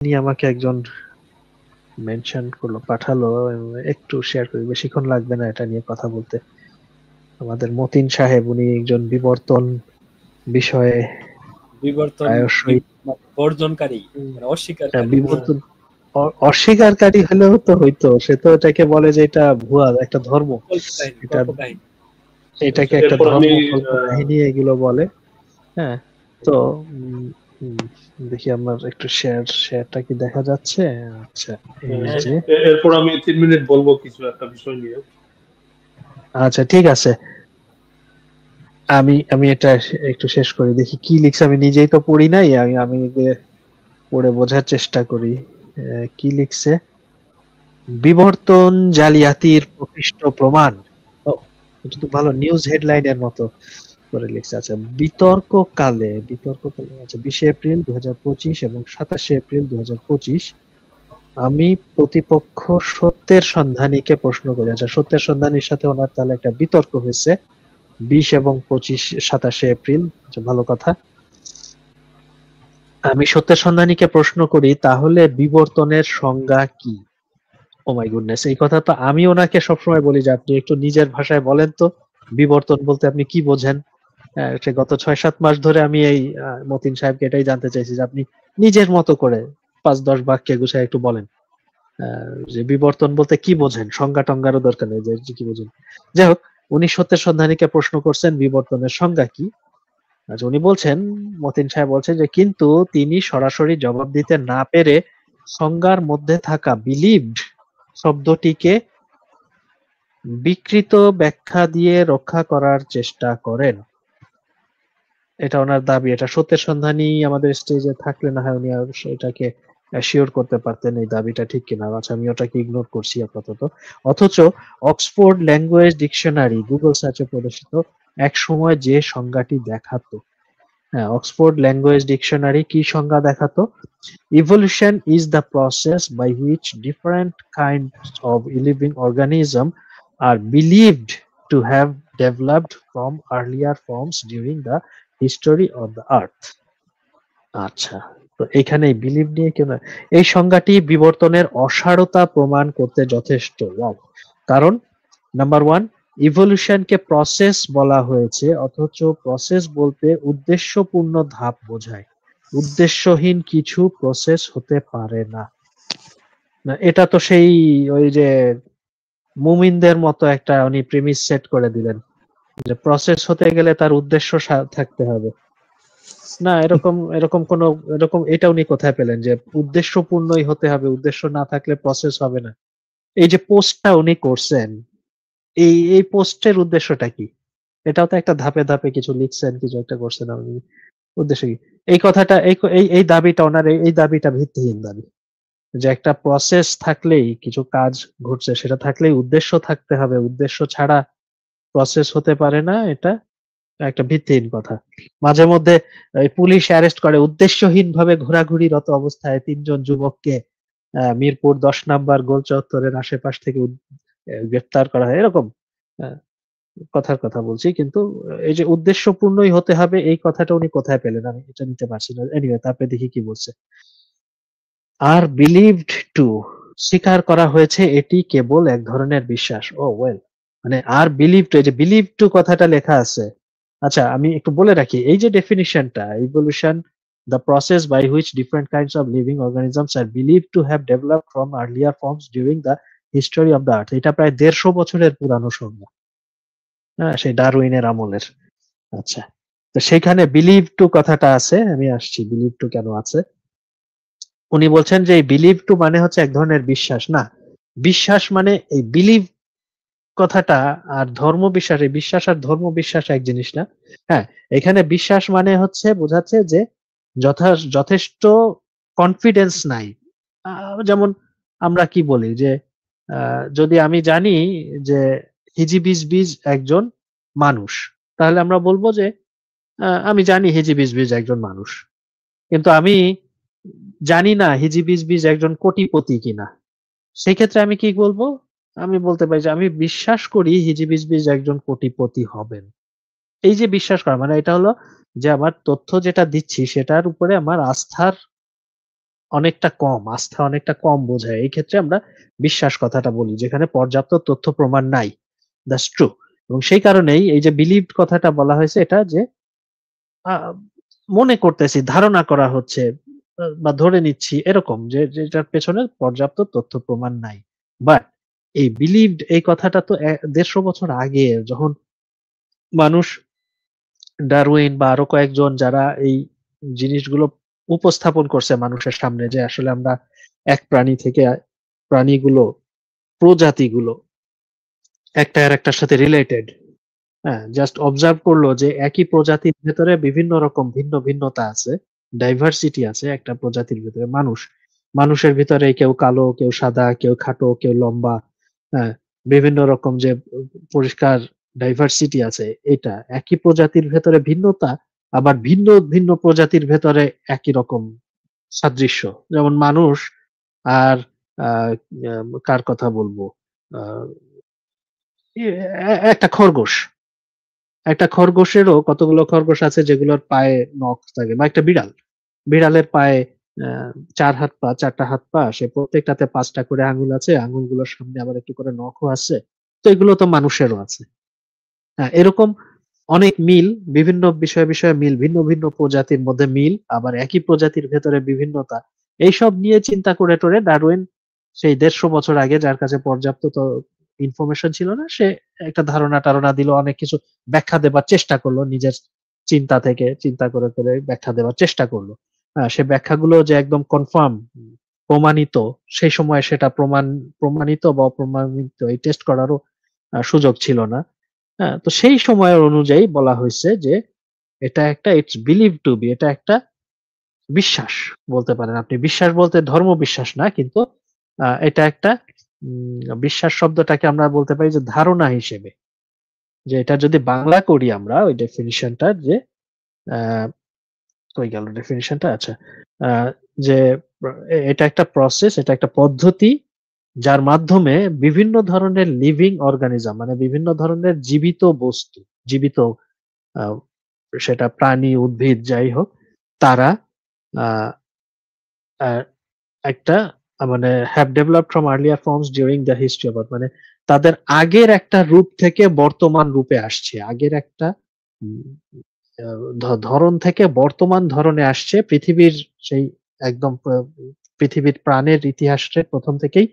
নিয়ে আমাকে একজন মেনশন করলো, পাঠালো, একটু শেয়ার করি, বেশিক্ষণ লাগবে না এটা নিয়ে কথা বলতে। আমাদের মতিন সাহেব, উনি একজন বিবর্তন বিষয়ে বিবর্তন প্রায়শই বর্জনকারী, মানে অস্বীকারী। বিবর্তন অস্বীকারী হলেও তো হইতো, সে তো এটাকে বলে যে এটা ভুয়া একটা ধর্ম, এটা কল্পকাহিনী। এটাকে একটা এরপর আমি ধর্ম কল্প কাহিনী এগুলো বলে। হ্যাঁ, তো উম, উম, দেখি আমার একটু শেয়ারটা কি দেখা যাচ্ছে? আচ্ছা, এই যে এরপর আমি 3 মিনিট বলবো কিছু একটা বিষয় নিয়ে। আচ্ছা ঠিক আছে, আমি আমি এটা একটু শেষ করি, দেখি কি লিখছে। আমি নিজেই তো পড়ি নাই, আমি আমি পড়ে বোঝার চেষ্টা করি কি লিখছে। বিবর্তন জালিয়াতির প্রকৃষ্ট প্রমাণ। ও, এটা তো ভালো নিউজ হেডলাইনের মতো করে লিখছে। আচ্ছা, বিতর্ককালে আচ্ছা 20 এপ্রিল 2025 এবং 27 এপ্রিল 2025 আমি প্রতিপক্ষ সত্যের সন্ধানীকে প্রশ্ন করি। আচ্ছা, সত্যের সন্ধানীর সাথে ওনার তাহলে একটা বিতর্ক হয়েছে 20 এবং 25, 27 এপ্রিল। আচ্ছা, ভালো কথা। আমি সত্যের সন্ধানীকে প্রশ্ন করি, তাহলে বিবর্তনের সংজ্ঞা কি? ও মাই গুডনেস, এই কথা তো আমি ওনাকে সবসময় বলি যে আপনি একটু নিজের ভাষায় বলেন তো, বিবর্তন বলতে আপনি কি বোঝেন। সে গত 6-7 মাস ধরে আমি এই মতিন সাহেবকে এটাই জানতে চাইছি যে আপনি নিজের মতো করে 5-10 বাক্যে গুছায় একটু বলেন যে বিবর্তন বলতে কি বোঝেন, সংজ্ঞা টঙ্গারও দরকার নেই, যে কি বোঝেন। যাই হোক, উনি সত্যের সন্ধানীকে প্রশ্ন করছেন বিবর্তনের সংজ্ঞা কি। আচ্ছা, উনি বলছেন, মতিন সাহেব বলছেন যে কিন্তু তিনি সরাসরি জবাব দিতে না পেরে সংজ্ঞার মধ্যে থাকা বিলিভড শব্দটিকে বিকৃত ব্যাখ্যা দিয়ে রক্ষা করার চেষ্টা করেন। এটা ওনার দাবি। এটা সত্যের সন্ধানী আমাদের স্টেজে থাকলে না হয় উনি এটাকে শিওর করতে পারতেন এই দাবিটা ঠিক কিনা। আচ্ছা, আমি ওটাকে ইগনোর করছি আপাতত। অথচ অক্সফোর্ড ল্যাঙ্গুয়েজ ডিকশনারি গুগল সার্চে প্রদর্শিত এক সময় যে সংজ্ঞাটি দেখাতো, হ্যাঁ, অক্সফোর্ড ল্যাঙ্গুয়েজ ডিকশনারি কি সংজ্ঞা দেখাতো? Evolution is the process by which different kinds of living organism are believed to have developed from earlier forms during the history of the earth. আচ্ছা, তো এখানে বিলিভ নিয়ে কেন? এই সংজ্ঞাটি বিবর্তনের অসারতা প্রমাণ করতে যথেষ্ট। কারণ নাম্বার ওয়ান, ইভলিউশনকে প্রসেস বলা হয়েছে, অথচ প্রসেস বলতে উদ্দেশ্যপূর্ণ ধাপ বোঝায়। উদ্দেশ্যহীন কিছু প্রসেস হতে পারে না। এটা তো সেই ওই যে মুমিনদের মতো একটা উনি প্রিমিস সেট করে দিলেন যে প্রসেস হতে গেলে তার উদ্দেশ্য থাকতে হবে। না, এরকম এরকম কোন এরকম এটা উনি কোথায় পেলেন যে উদ্দেশ্যপূর্ণই হতে হবে, উদ্দেশ্য না থাকলে প্রসেস হবে না? এই যে পোস্টটা উনি করছেন, এই পোস্টের উদ্দেশ্যটা কি? এটাও তো একটা ধাপে ধাপে কিছু লিখছেন, কিছু একটা করছেন, আপনি উদ্দেশ্য কি? এই কথাটা এই দাবিটা ওনার, এই দাবিটা ভিত্তিহীন দাবি। যে একটা প্রসেস থাকলেই কিছু কাজ ঘটছে, সেটা থাকলেই উদ্দেশ্য থাকতে হবে, উদ্দেশ্য ছাড়া প্রসেস হতে পারে না, এটা একটা ভিত্তিহীন কথা। মাঝে মধ্যে পুলিশ অ্যারেস্ট করে উদ্দেশ্যহীন ভাবে ঘোরাঘুরিরত অবস্থায় 3 জন যুবককে মিরপুর 10 নম্বর গোল চত্বরের আশেপাশ থেকে গ্রেফতার করা হয়, এরকম আহ, কথার কথা বলছি। কিন্তু এই যে উদ্দেশ্যপূর্ণই হতে হবে, এই কথাটা উনি কোথায় পেলেন আমি এটা নিতে পারছি না। এনিওয়ে, তারপরে দেখি কি বলছে। আর বিলিভড টু, স্বীকার করা হয়েছে এটি কেবল এক ধরনের বিশ্বাস। ও ওয়েল, মানে আর বিলিভ টু, এই যে বিলিভ টু কথাটা লেখা আছে। আচ্ছা, আমি একটু বলে রাখি, এই যে ডেফিনিশনটা, evolution the process by which different kinds of living organisms are believed to have developed from earlier forms during the history of the earth, এটা প্রায় 150 বছরের পুরানো সংজ্ঞা। হ্যাঁ, সেই ডারউইনের আমলের। আচ্ছা, তো সেখানে বিলিভ টু কথাটা আছে, আমি আসছি বিলিভ টু কেন আছে। উনি বলছেন যে এই বিলিভ টু মানে হচ্ছে এক ধরনের বিশ্বাস না। বিশ্বাস মানে এই বিলিভ কথাটা আর ধর্ম বিশ্বাস, এই বিশ্বাস আর ধর্ম বিশ্বাস এক জিনিস না। হ্যাঁ, এখানে বিশ্বাস মানে হচ্ছে বোঝাচ্ছে যে যথেষ্ট কনফিডেন্স নাই। যেমন আমরা কি বলি যে যদি আমি জানি যে হিজিবিজবিজ একজন মানুষ, তাহলে আমরা বলবো যে আমি জানি হিজিবিজবিজ একজন মানুষ, কিন্তু আমি জানি না হিজিবিজবিজ একজন কোটিপতি কিনা। সেই ক্ষেত্রে আমি কি বলবো? আমি বলতে পারি যে আমি বিশ্বাস করি হিজিবিজবিজ একজন কোটিপতি হবেন। এই যে বিশ্বাস করা, মানে এটা হলো যে আমার তথ্য যেটা দিচ্ছি সেটার উপরে আমার আস্থার অনেকটা কম, আস্থা অনেকটা কম বোঝায়। এই ক্ষেত্রে আমরা বিশ্বাস কথাটা বলি যেখানে পর্যাপ্ত তথ্য প্রমাণ নাই। That's true. এবং সেই কারণেই এই যে বিলিভড কথাটা বলা হয়েছে এটা যে আ মনে করতেছি, ধারণা করা হচ্ছে বা ধরে নিচ্ছি এরকম যে যেটার পেছনে পর্যাপ্ত তথ্য প্রমাণ নাই। বাট এই বিলিভড এই কথাটা তো ১৫০ বছর আগে যখন মানুষ ডারউইন বা আরো কয়েকজন যারা এই জিনিসগুলো উপস্থাপন করছে মানুষের সামনে যে আসলে আমরা এক প্রাণী থেকে প্রাণীগুলো, প্রজাতিগুলো একটা আরেকটার সাথে রিলেটেড। হ্যাঁ, জাস্ট অবজার্ভ করলো যে একই প্রজাতির ভেতরে বিভিন্ন রকম ভিন্ন ভিন্নতা আছে, ডাইভার্সিটি আছে একটা প্রজাতির ভেতরে। মানুষের ভিতরে কেউ কালো, কেউ সাদা, কেউ খাটো, কেউ লম্বা। হ্যাঁ, বিভিন্ন রকম যে পরিষ্কার ডাইভার্সিটি আছে এটা। একই প্রজাতির ভেতরে ভিন্নতা, আবার ভিন্ন ভিন্ন প্রজাতির ভেতরে একই রকম সাদৃশ্য। যেমন মানুষ আর আ কার কথা বলবো? আ একটা খরগোশ। একটা খরগোশেরও কতগুলো খরগোশ আছে যেগুলোর পায়ে নখ থাকে বা একটা বিড়াল। বিড়ালের পায়ে আ ৪ হাত পা, ৪ টা হাত পা। সে প্রত্যেকটাতে ৫ টা করে আঙুল আছে। আঙুলগুলোর সামনে আবার একটু করে নখও আছে। তো এগুলো তো মানুষেরও আছে। হ্যাঁ, এরকম অনেক মিল, বিভিন্ন বিষয়ে মিল, ভিন্ন ভিন্ন প্রজাতির মধ্যে মিল, আবার একই প্রজাতির ভেতরে বিভিন্নতা। এইসব নিয়ে চিন্তা করে টরে ডারউইন সেই ১৫০ বছর আগে যার কাছে পর্যাপ্ত ইনফরমেশন ছিল না, সে একটা ধারণা-টারণা দিল, অনেক কিছু ব্যাখ্যা দেবার চেষ্টা করলো নিজের চিন্তা থেকে, চিন্তা করে ব্যাখ্যা দেওয়ার চেষ্টা করলো। সে ব্যাখ্যাগুলো যে একদম কনফার্ম, প্রমাণিত, সেই সময়ে সেটা প্রমাণিত বা অপ্রমাণিত এই টেস্ট করারও সুযোগ ছিল না। হ্যাঁ, তো সেই সময়ের অনুযায়ী বলা হইছে যে এটা একটা ইটস বিলিভড টু বি, এটা একটা বিশ্বাস বলতে পারেন আপনি। বিশ্বাস বলতে ধর্ম বিশ্বাস না, কিন্তু এটা একটা বিশ্বাস শব্দটাকে আমরা বলতে পারি যে ধারণা হিসেবে। যে এটা যদি বাংলা করি আমরা ওই ডেফিনিশনটা যে আ কই গেল ডেফিনিশনটা? আচ্ছা। আ যে এটা একটা প্রসেস, এটা একটা পদ্ধতি যার মাধ্যমে বিভিন্ন ধরনের লিভিং অর্গানিজম মানে বিভিন্ন ধরনের জীবিত বস্তু, জীবিত আ সেটা প্রাণী, উদ্ভিদ যাই হোক, তারা আ আ একটা মানে have developed from earlier forms during the history of Earth মানে তাদের আগের একটা রূপ থেকে বর্তমান রূপে আসছে। আগের একটা উম আ ধরন থেকে বর্তমান ধরনে আসছে। পৃথিবীর সেই একদম পৃথিবীর প্রাণের ইতিহাসের ১ম থেকেই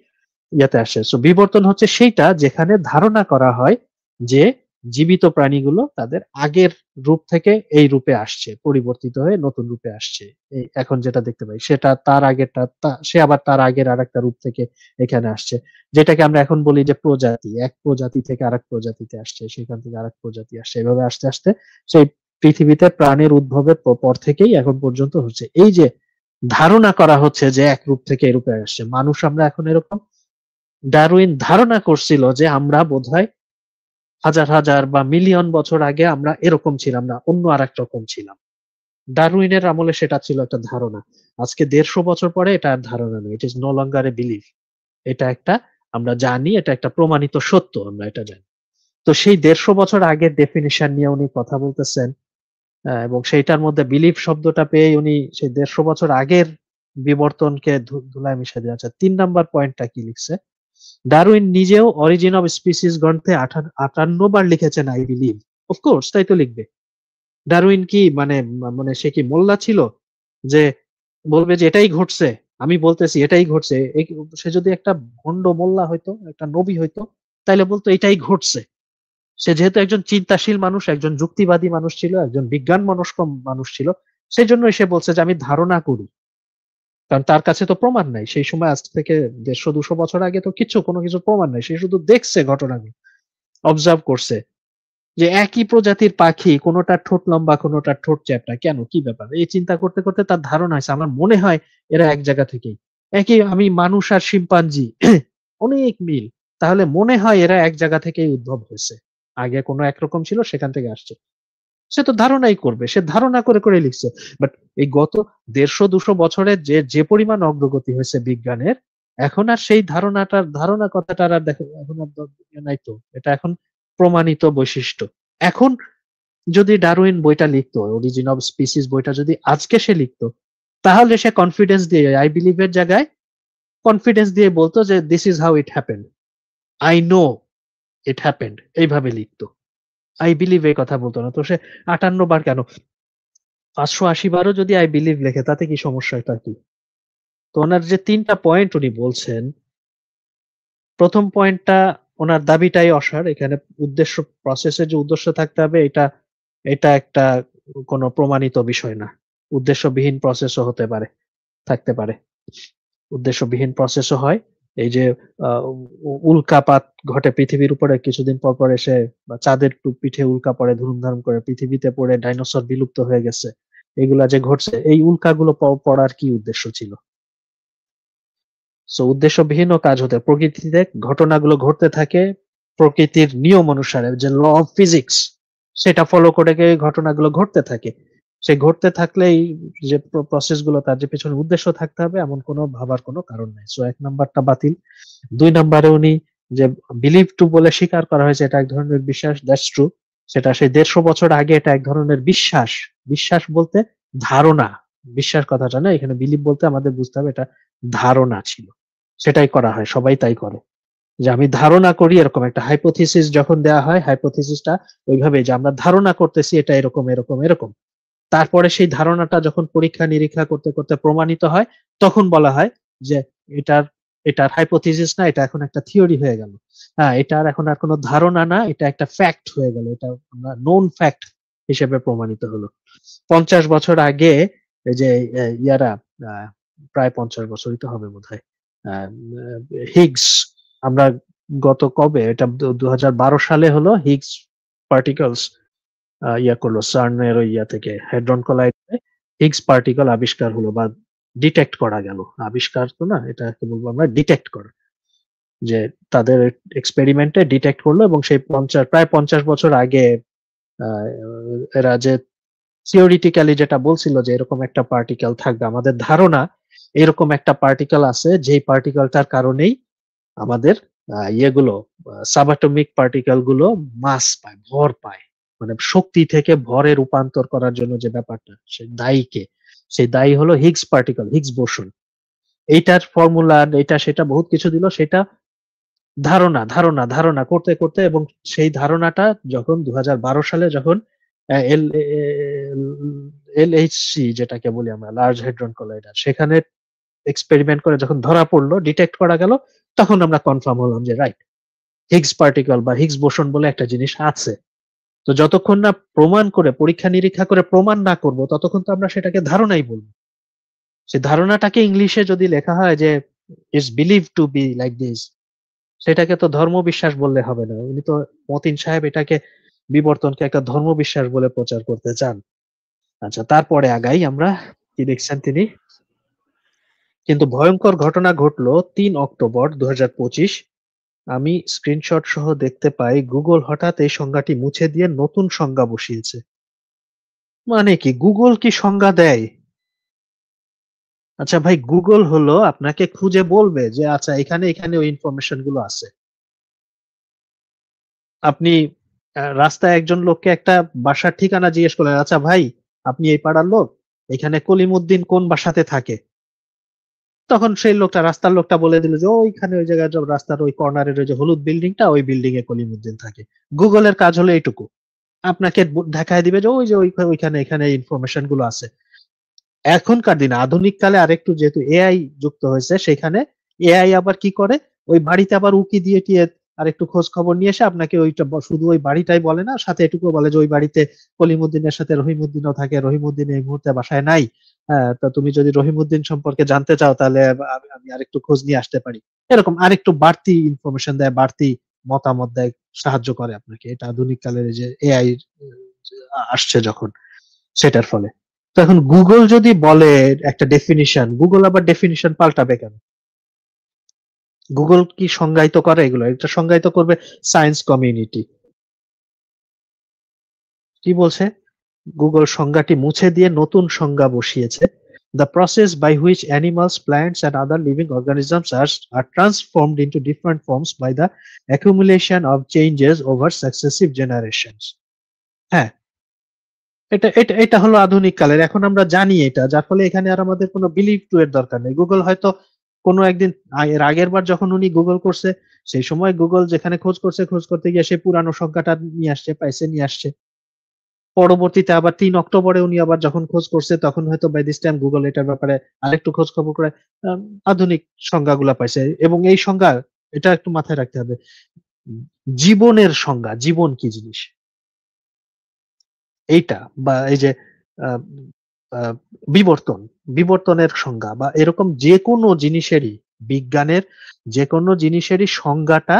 ইয়াতে আসে। সো বিবর্তন হচ্ছে সেইটা যেখানে ধারণা করা হয় যে জীবিত প্রাণীগুলো তাদের আগের রূপ থেকে এই রূপে আসছে। পরিবর্তিত হয়ে নতুন রূপে আসছে। এই এখন যেটা দেখতে পাই সেটা তার আগেরটা সে আবার তার আগের আরেকটা রূপ থেকে এখানে আসছে। যেটাকে আমরা এখন বলি যে প্রজাতি। এক প্রজাতি থেকে আরেক প্রজাতিতে আসছে। সেখান থেকে আরেক প্রজাতি আসছে। এভাবে আস্তে সেই পৃথিবীতে প্রাণের উদ্ভবের পর থেকেই এখন পর্যন্ত হচ্ছে। এই যে ধারণা করা হচ্ছে যে এক রূপ থেকে এই রূপে আসছে। মানুষ আমরা এখন এরকম ডারউইন ধারণা করছিল যে আমরা বোধহয় হাজার বা মিলিয়ন বছর আগে আমরা এরকম ছিলাম না, অন্য আরেক রকম ছিলাম। ডারউইনের আমলে সেটা ছিল একটা ধারণা। আজকে ১৫০ বছর পরে এটা আর ধারণা নয়। It is no longer a belief. এটা একটা আমরা জানি, এটা একটা প্রমাণিত সত্য, আমরা এটা জানি। তো সেই ১৫০ বছর আগের ডেফিনিশন নিয়ে উনি কথা বলতেছেন। এবং সেইটার মধ্যে বিলিফ শব্দটা পেয়েই উনি সেই ১৫০ বছর আগের বিবর্তনকে ধুলায় মিশিয়ে দিয়ে আচ্ছা ৩ নাম্বার পয়েন্টটা কি লিখছে? ডারউইন নিজেও 'অরিজিন অফ স্পিসিস' গ্রন্থে ৫৮ বার লিখেছেন 'আই বিলিভ'। অফ কোর্স তাই তো লিখবে। ডারউইন কি মানে সে কি মোল্লা ছিল? যে বলবে যে এটাই ঘটছে। আমি বলতেছি এটাই ঘটছে। সে যদি একটা ভন্ড মোল্লা হইতো, একটা নবী হইতো, তাইলে বলতো এটাই ঘটছে। সে যেহেতু একজন চিন্তাশীল মানুষ, একজন যুক্তিবাদী মানুষ ছিল, একজন বিজ্ঞান মনস্ক মানুষ ছিল, সেজন্যই সে বলছে যে আমি ধারণা করি। কারণ তার কাছে তো প্রমাণ নাই। সেই সময় আজ থেকে ১৫০-২০০ বছর আগে তো কোন কিছুর প্রমাণ নাই। সে শুধু দেখছে ঘটনাগুলো, অবজার্ভ করছে। যে একই প্রজাতির পাখি কোনটার ঠোঁট লম্বা, কোনটার ঠোঁট চ্যাপ্টা। কেন? কি ব্যাপার? এই চিন্তা করতে তার ধারণা হইছে। আমার মনে হয় এরা এক জায়গা থেকেই। একই আমি মানুষ আর শিম্পাঞ্জি অনেক মিল। তাহলে মনে হয় এরা এক জায়গা থেকেই উদ্ভব হয়েছে। আগে কোন একরকম ছিল সেখান থেকে আসছে। সে তো ধারণাই করবে। সে ধারণা করে লিখছে। বাট এই গত ১৫০-২০০ বছরের যে পরিমাণ অগ্রগতি হয়েছে বিজ্ঞানের, এখন আর সেই ধারণা কথাটার আর দেখো এখন আর নাই তো। এটা এখন প্রমাণিত বৈশিষ্ট্য। এখন যদি ডারউইন বইটা লিখতো, 'অরিজিন অফ স্পিসিস' বইটা যদি আজকে সে লিখতো, তাহলে সে কনফিডেন্স দিয়ে আই বিলিভ এর জায়গায় কনফিডেন্স দিয়ে বলতো যে this is how it happened, I know it happened, এইভাবে লিখতো। আই বিলিভ এই কথা বলতো না। তো সে 58 বার কেন 580 বারও যদি আই বিলিভ লেখে তাতে কি সমস্যাটা কি? তো ওনার যে 3টা পয়েন্ট উনি বলছেন, প্রথম পয়েন্টটা ওনার দাবিটাই অসার। এখানে উদ্দেশ্য, প্রসেসের যে উদ্দেশ্য থাকতে হবে এটা এটা একটা কোনো প্রমাণিত বিষয় না। উদ্দেশ্যবিহীন প্রসেসও হতে পারে, থাকতে পারে। উদ্দেশ্যবিহীন প্রসেসও হয়। এই যে উল্কাপাত ঘটে পৃথিবীর উপরে, কিছুদিন পর পর এসে বা চাঁদের পিঠে উল্কা পড়ে ধুমধাম করে, পৃথিবীতে পড়ে ডাইনোসর বিলুপ্ত হয়ে গেছে, এগুলা যে ঘটছে, এই উল্কাগুলো পড়ার কি উদ্দেশ্য ছিল? সো উদ্দেশ্যবিহীনও কাজ হতে, প্রকৃতিতে ঘটনাগুলো ঘটতে থাকে প্রকৃতির নিয়ম অনুসারে, যে ল অফ ফিজিক্স, সেটা ফলো করে ঘটনাগুলো ঘটতে থাকে। সেই ঘটতে থাকলে এই যে প্রসেস গুলো, তার যে পেছনে উদ্দেশ্য থাকতে হবে এমন কোনো ভাবার কোনো কারণ নাই। সো 1 নাম্বারটা বাতিল। 2 নাম্বারে উনি যে বিলিভ টু বলে স্বীকার করা হয়েছে, এটা এক ধরনের বিশ্বাস, দ্যাটস ট্রু। সেটা সেই 150 বছর আগে এটা এক ধরনের বিশ্বাস। বিশ্বাস বলতে ধারণা, বিশ্বাস কথাটা না, এখানে বিলিভ বলতে আমাদের বুঝতে হবে এটা ধারণা ছিল। সেটাই করা হয়, সবাই তাই করে, যে আমি ধারণা করি এরকম একটা হাইপোথিসিস যখন দেয়া হয়, হাইপোথিসিসটা ওইভাবে যে আমরা ধারণা করতেছি এটা এরকম এরকম এরকম, তারপরে সেই ধারণাটা যখন পরীক্ষা নিরীক্ষা করতে করতে প্রমাণিত হয়, তখন বলা হয় যে এটার এটার হাইপোথিসিস না, এটা এখন একটা থিওরি হয়ে গেল। হ্যাঁ, এটার এখন আর কোনো ধারণা না, এটা একটা ফ্যাক্ট হয়ে গেল, এটা আমরা নোন ফ্যাক্ট হিসেবে প্রমাণিত হলো। 50 বছর আগে এই যে ইয়ারা, আহ, প্রায় 50 বছরই তো হবে বোধহয়, আহ, হিগস, আমরা গত কবে এটা 2012 সালে হলো হিগস পার্টিকলস ইয়া করলো সার্নের ওই ইয়া থেকে, হেড্রন কলাইডে হিগস পার্টিকেল আবিষ্কার হলো বা ডিটেক্ট করা গেল। আবিষ্কার তো না, এটা কি বলবো আমরা, ডিটেক্ট করা, যে তাদের এক্সপেরিমেন্টে ডিটেক্ট করলো। এবং সেই প্রায় 50 বছর আগে আহ, এরা যে থিওরিটিক্যালি যেটা বলছিল যে এরকম একটা পার্টিকেল থাকবে, আমাদের ধারণা এরকম একটা পার্টিকেল আছে, যেই পার্টিকেলটার কারণেই আমাদের ইয়েগুলো, সাবঅ্যাটমিক পার্টিকেল গুলো মাস পায়, ভর পায়, মানে শক্তি থেকে ভরে রূপান্তর করার জন্য যে ব্যাপারটা, সে দায়ীকে, সেই দায়ী হলো হিগস পার্টিকেল, হিগস বোসন। এইটার ফর্মুলা, এটা সেটা বহুত কিছু দিল, সেটা ধারণা ধারণা ধারণা করতে করতে, এবং সেই ধারণাটা যখন 2012 সালে যখন এল এলএইচসি যেটাকে বলি আমরা, লার্জ হেড্রন কলাইডার, সেখানে এক্সপেরিমেন্ট করে যখন ধরা পড়লো, ডিটেক্ট করা গেল, তখন আমরা কনফার্ম হলাম যে রাইট, হিগস পার্টিকেল বা হিগস বোসন বলে একটা জিনিস আছে। তো যতক্ষণ না প্রমাণ করে, পরীক্ষা নিরীক্ষা করে প্রমাণ না করব, ততক্ষণ তো আমরা সেটাকে ধারণাই বলবো। সেই ধারণাটাকে ইংলিশে যদি লেখা হয় যে is believe two be like this, সেটাকে তো ধর্মবিশ্বাস বললে হবে না। উনি তো, মতিন সাহেব এটাকে, বিবর্তনকে একটা ধর্মবিশ্বাস বলে প্রচার করতে চান। আচ্ছা, তারপরে আগাই আমরা, কি দেখছেন তিনি। কিন্তু ভয়ঙ্কর ঘটনা ঘটলো 3 অক্টোবর 2025। আমি স্ক্রিনশট সহ দেখতে পাই গুগল হঠাৎ এই সংজ্ঞাটি মুছে দিয়ে নতুন সংজ্ঞা বসিয়েছে। মানে কি, গুগল কি সংজ্ঞা দেয়? আচ্ছা ভাই, গুগল হলো আপনাকে খুঁজে বলবে যে আচ্ছা এখানে এখানে ওই ইনফরমেশন গুলো আছে। আপনি রাস্তায় একজন লোককে একটা বাসার ঠিকানা জিজ্ঞেস করলেন, আচ্ছা ভাই আপনি এই পাড়ার লোক, এখানে কলিমুদ্দিন কোন বাসাতে থাকে? তখন সেই লোকটা, রাস্তার লোকটা বলে দিল যে ওইখানে ওই জায়গায়, রাস্তার ওই কর্নারের ওই যে হলুদ বিল্ডিংটা, ওই বিল্ডিং এ কলিমুদ্দিন থাকে। গুগলের কাজ হলো এইটুকু, আপনাকে দেখায় দিবে যে ওই যে ওইখানে এখানে ইনফরমেশন গুলো আছে। এখনকার দিনে আধুনিক কালে আরেকটু যেহেতু এআই যুক্ত হয়েছে, সেখানে এআই আবার কি করে, ওই বাড়িতে আবার উকি দিয়ে টিয়ে আর একটু খোঁজ খবর নিয়ে এসে আপনাকে ওইটা শুধু ওই বাড়িটাই বলে না, সাথে এটুকু বলে যে ওই বাড়িতে কলিমুদ্দিনের সাথে রহিমউদ্দিনও থাকে, রহিমউদ্দিন এই মুহূর্তে বাসায় নাই। হ্যাঁ, তা তুমি যদি রহিমউদ্দিন সম্পর্কে জানতে চাও তাহলে আমি আরেকটু খোঁজ নিয়ে আসতে পারি। এরকম আরেকটু বাড়তি ইনফরমেশন দেয়, বাড়তি মতামত দেয়, সাহায্য করে আপনাকে। এটা আধুনিক কালের যে এআই আসছে যখন, সেটার ফলে। তো এখন গুগল যদি বলে একটা ডেফিনিশন, গুগল আবার ডেফিনিশন পাল্টাবে কেন? গুগল কি সংজ্ঞায়িত করে এগুলো? এটা সংজ্ঞায়িত করবে সায়েন্স কমিউনিটি। কি বলছে? গুগল সংজ্ঞাটি মুছে দিয়ে নতুন সংজ্ঞা বসিয়েছে। The process by which animals, plants and other living organisms are transformed into different forms by the accumulation of changes over successive generations. হ্যাঁ, এটা এটা এটা হলো আধুনিক কালের, এখন আমরা জানি এটা, যার ফলে এখানে আর আমাদের কোনো বিলিভ টু এর দরকার নেই। গুগল হয়তো কোনো একদিন এর আগের বার যখন উনি গুগল করছে, সেই সময় গুগল যেখানে খোঁজ করছে, খোঁজ করতে গিয়ে সে পুরানো সংখ্যাটা নিয়ে আসছে, পাইছে, নিয়ে আসছে। পরবর্তীতে আবার 3 অক্টোবরে উনি আবার যখন খোঁজ করছে, তখন হয়তো বাই দিস টাইম গুগল এটার ব্যাপারে আরেকটু খোঁজ খবর করে আম, আধুনিক সংজ্ঞাগুলা পাইছে। এবং এই সংজ্ঞা, এটা একটু মাথায় রাখতে হবে, জীবনের সংজ্ঞা, জীবন কি জিনিস এইটা, বা এই যে আহ, আহ, বিবর্তন, বিবর্তনের সংজ্ঞা, বা এরকম যে কোনো জিনিসেরই, বিজ্ঞানের যে কোনো জিনিসেরই সংজ্ঞাটা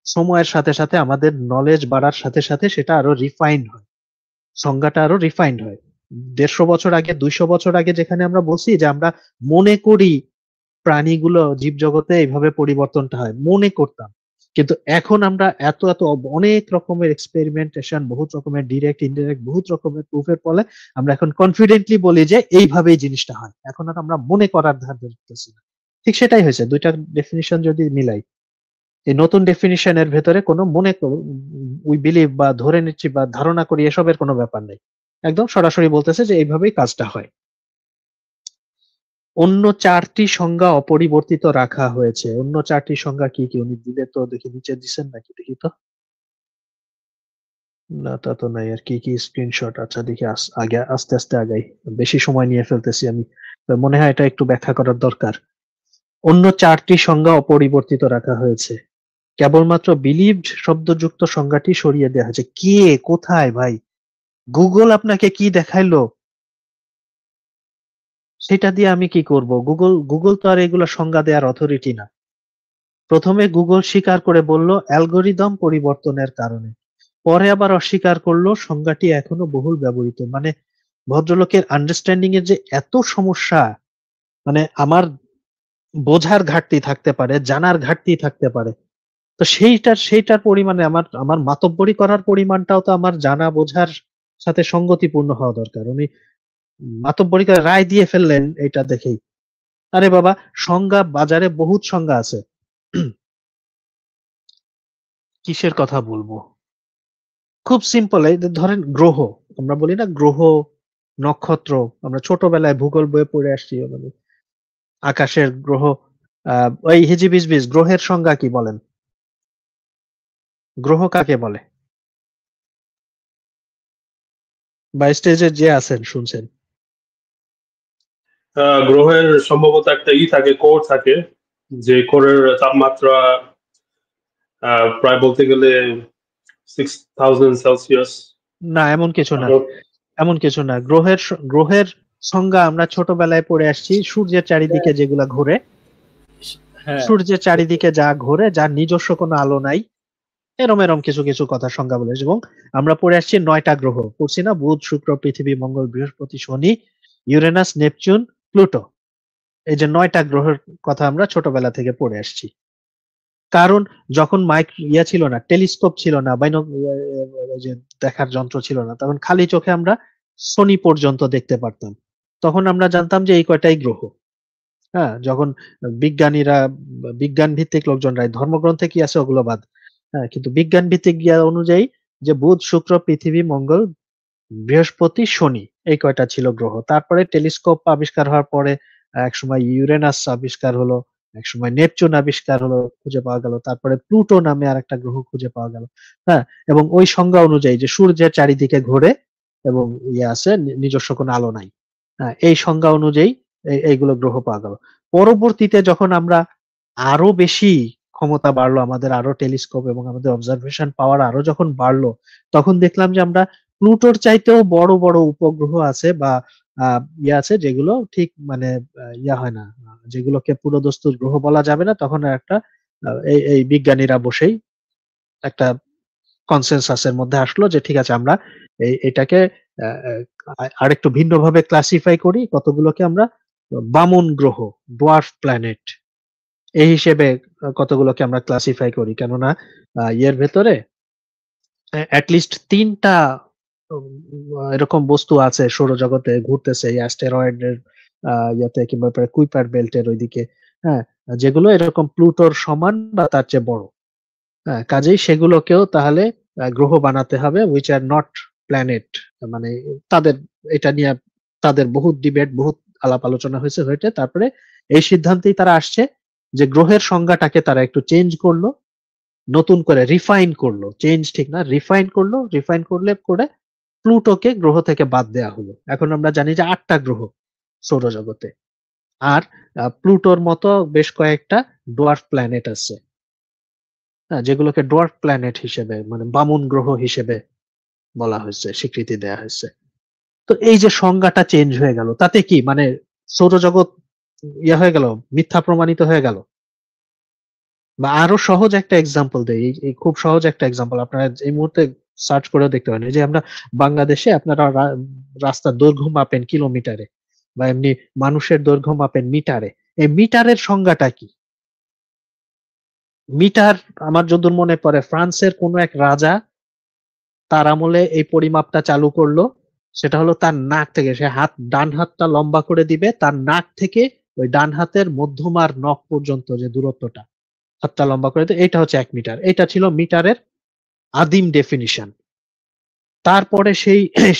সময়ের সাথে সাথে, আমাদের নলেজ বাড়ার সাথে সাথে সেটা আরো রিফাইন্ড হয়, সংজ্ঞাটা আরো রিফাইন্ড হয়। 150 বছর আগে, 200 বছর আগে যেখানে আমরা বলছি যে আমরা মনে করি প্রাণীগুলো, জীবজগতে এইভাবে পরিবর্তনটা হয়, মনে করতাম, কিন্তু এখন আমরা এত এত অনেক রকমের এক্সপেরিমেন্টেশন, বহুত রকমের ডিরেক্ট ইনডিরেক্ট, বহুত রকমের প্রুফের ফলে আমরা এখন কনফিডেন্টলি বলি যে এইভাবেই জিনিসটা হয়। এখন আর আমরা মনে করার ধার ধরতেছি না। ঠিক সেটাই হয়েছে, দুইটা ডেফিনিশন যদি মিলাই, এই নতুন ডেফিনিশনের ভেতরে কোনো উই বিলিভ বা ধরে নিচ্ছি বা ধারণা করি এসবের কোনো ব্যাপার নেই, একদম সরাসরি বলতেছে যে এইভাবেই কাজটা হয়। অন্য 4টি সংজ্ঞা অপরিবর্তিত রাখা হয়েছে। অন্য 4টি সংজ্ঞা কি কি উনি দিলে তো দেখি, নিচে দিচ্ছেন নাকি, দেখি তো। না, তা তো নাই। আর কি কি স্ক্রিনশট? আচ্ছা দেখি, আগে আস্তে আস্তে আগাই, বেশি সময় নিয়ে ফেলতেছি আমি, তো মনে হয় এটা একটু ব্যাখ্যা করার দরকার। অন্য 4টি সংজ্ঞা অপরিবর্তিত রাখা হয়েছে, কেবলমাত্র বিলিভড শব্দযুক্ত সংজ্ঞাটি সরিয়ে দেওয়া হয়েছে। কে, কোথায় ভাই? গুগল আপনাকে কি দেখাইলো সেটা দিয়ে আমি কি করব? গুগল গুগল তো আর এগুলা সংজ্ঞা দেওয়ার অথরিটি না। প্রথমে গুগল স্বীকার করে বলল অ্যালগোরিদম পরিবর্তনের কারণে, পরে আবার অস্বীকার করলো সংজ্ঞাটি এখনো বহুল ব্যবহৃত। মানে ভদ্রলোকের আন্ডারস্ট্যান্ডিং এর যে এত সমস্যা, মানে আমার বোঝার ঘাটতি থাকতে পারে, জানার ঘাটতি থাকতে পারে, তো সেইটার পরিমাণে আমার আমার মাতব্বরি করার পরিমাণটাও তো আমার জানা বোঝার সাথে সঙ্গতিপূর্ণ হওয়া দরকার। উনি মাতব্বরি করে রায় দিয়ে ফেললেন এটা দেখেই। আরে বাবা, সংজ্ঞা বাজারে বহুত সংজ্ঞা আছে। কিসের কথা বলবো? খুব সিম্পল, এই যে ধরেন গ্রহ, আমরা বলি না গ্রহ, নক্ষত্র, আমরা ছোটবেলায় ভূগোল বইয়ে পড়ে আসছি, মানে আকাশের গ্রহ। ওই হিজিবিজবিজ, গ্রহের সংজ্ঞা কি বলেন? গ্রহ কাকে বলে? বা স্টেজে যে আছেন শুনছেন। গ্রহের সম্ভবত একটা থাকে, কোর থাকে, যে কোরের তাপমাত্রা প্রায় বলতে গেলে 6000 সেলসিয়াস। না, এমন কিছু না, এমন কিছু না। গ্রহের সংজ্ঞা আমরা ছোটবেলায় পড়ে আসছি, সূর্যের চারিদিকে যেগুলা ঘোরে, হ্যাঁ, সূর্যের চারিদিকে যা ঘোরে, যার নিজস্ব কোনো আলো নাই, এরম এরম কিছু কিছু কথা সংজ্ঞা বলে। এবং আমরা পড়ে আসছি 9টা গ্রহ, পড়ছি না? বুধ, শুক্র, পৃথিবী, মঙ্গল, বৃহস্পতি, শনি, ইউরেনাস, নেপচুন, প্লুটো। এই যে 9টা গ্রহের কথা আমরা ছোটবেলা থেকে পড়ে আসছি। কারণ যখন ছিল না, টেলিস্কোপ ছিল না, যে দেখার যন্ত্র ছিল না, তখন খালি চোখে আমরা শনি পর্যন্ত দেখতে পারতাম। তখন আমরা জানতাম যে এই কয়টাই গ্রহ। হ্যাঁ, যখন বিজ্ঞানীরা, বিজ্ঞান ভিত্তিক লোকজনরা, ধর্মগ্রন্থে কি আছে ওগুলো বাদ, হ্যাঁ, কিন্তু বিজ্ঞান ভিত্তিক জ্ঞান অনুযায়ী যে বুধ, শুক্র, পৃথিবী, মঙ্গল, বৃহস্পতি, শনি, এই কয়টা ছিল গ্রহ। তারপরে টেলিস্কোপ আবিষ্কার হওয়ার পরে একসময় ইউরেনাস আবিষ্কার হলো, একসময় নেপচুন আবিষ্কার হলো, খুঁজে পাওয়া গেল, তারপরে প্লুটো নামে আরেকটা গ্রহ খুঁজে পাওয়া গেল। হ্যাঁ, এবং ওই সংজ্ঞা অনুযায়ী যে সূর্যের চারিদিকে ঘোরে এবং আছে, নিজস্ব কোনো আলো নাই। হ্যাঁ, এই সংজ্ঞা অনুযায়ী এইগুলো গ্রহ পাওয়া গেল। পরবর্তীতে যখন আমরা আরো বেশি ক্ষমতা বাড়লো আমাদের, আরো টেলিস্কোপ এবং আমাদের অবজারভেশন পাওয়ার আরো যখন বাড়লো, তখন দেখলাম যে আমরা প্লুটোর চাইতেও বড় বড় উপগ্রহ আছে, বা আছে, যেগুলো ঠিক মানে হয় না, যেগুলোকে পুরোদস্তুর গ্রহ বলা যাবে না। তখন একটা এই এই বিজ্ঞানীরা বসেই একটা কনসেনসাসের মধ্যে আসলো যে ঠিক আছে, আমরা এটাকে আরেকটু ভিন্নভাবে ক্লাসিফাই করি, কতগুলোকে আমরা বামন গ্রহ, ডোয়ার্ফ প্ল্যানেট, এই হিসেবে কতগুলোকে আমরা ক্লাসিফাই করি। কেননা ইয়ের ভেতরে অ্যাটলিস্ট 3টা এরকম বস্তু আছে সৌরজগতে ঘুরতেছে, এই অ্যাস্টেরয়েডের ইয়াতে, কিংবা কুইপার বেল্টের ওইদিকে, হ্যাঁ, যেগুলো এরকম প্লুটোর সমান বা তার চেয়ে বড়। হ্যাঁ, কাজেই সেগুলোকেও তাহলে গ্রহ বানাতে হবে, উইচ আর নট প্ল্যানেট, মানে তাদের এটা নিয়ে তাদের বহুত ডিবেট, বহুত আলাপ আলোচনা হয়েছে তারপরে এই সিদ্ধান্তেই তারা আসছে যে গ্রহের সংজ্ঞাটাকে তারা একটু চেঞ্জ করলো, নতুন করে রিফাইন করলো, চেঞ্জ ঠিক না, রিফাইন করে প্লুটোকে গ্রহ থেকে বাদ দেওয়া হলো। এখন আমরা জানি যে 8টা গ্রহ সৌরজগতে, আর প্লুটোর মতো বেশ কয়েকটা ডোয়ার্ফ প্ল্যানেট আছে, যেগুলোকে ডোয়ার্ফ প্ল্যানেট হিসেবে মানে বামন গ্রহ হিসেবে বলা হয়েছে, স্বীকৃতি দেয়া হয়েছে। তো এই যে সংজ্ঞাটা চেঞ্জ হয়ে গেল, তাতে কি মানে সৌরজগৎ হয়ে গেল, মিথ্যা প্রমাণিত হয়ে গেল? বা আরো সহজ একটা এক্সাম্পল দেই, এই খুব সহজ একটা এক্সাম্পল আপনারা এই মুহূর্তে সার্চ করেও দেখতে পারেন। এই যে আমরা বাংলাদেশে আপনারা রাস্তার দৈর্ঘ্য মাপেন কিলোমিটারে, বা এমনি মানুষের দৈর্ঘ্য মাপেন মিটারে। এই মিটারের সংজ্ঞাটা কি? মিটার আমার যতদূর মনে পড়ে ফ্রান্সের কোন এক রাজা তার আমলে এই পরিমাপটা চালু করলো। সেটা হলো তার নাক থেকে, সে ডান হাতটা লম্বা করে দিবে, তার নাক থেকে ওই ডান হাতের মধ্যমার নখ পর্যন্ত যে দূরত্বটা, হাতটা লম্বা করে দিবে, এটা হচ্ছে 1 মিটার। এটা ছিল মিটারের আদিম ডেফিনিশন। তারপরে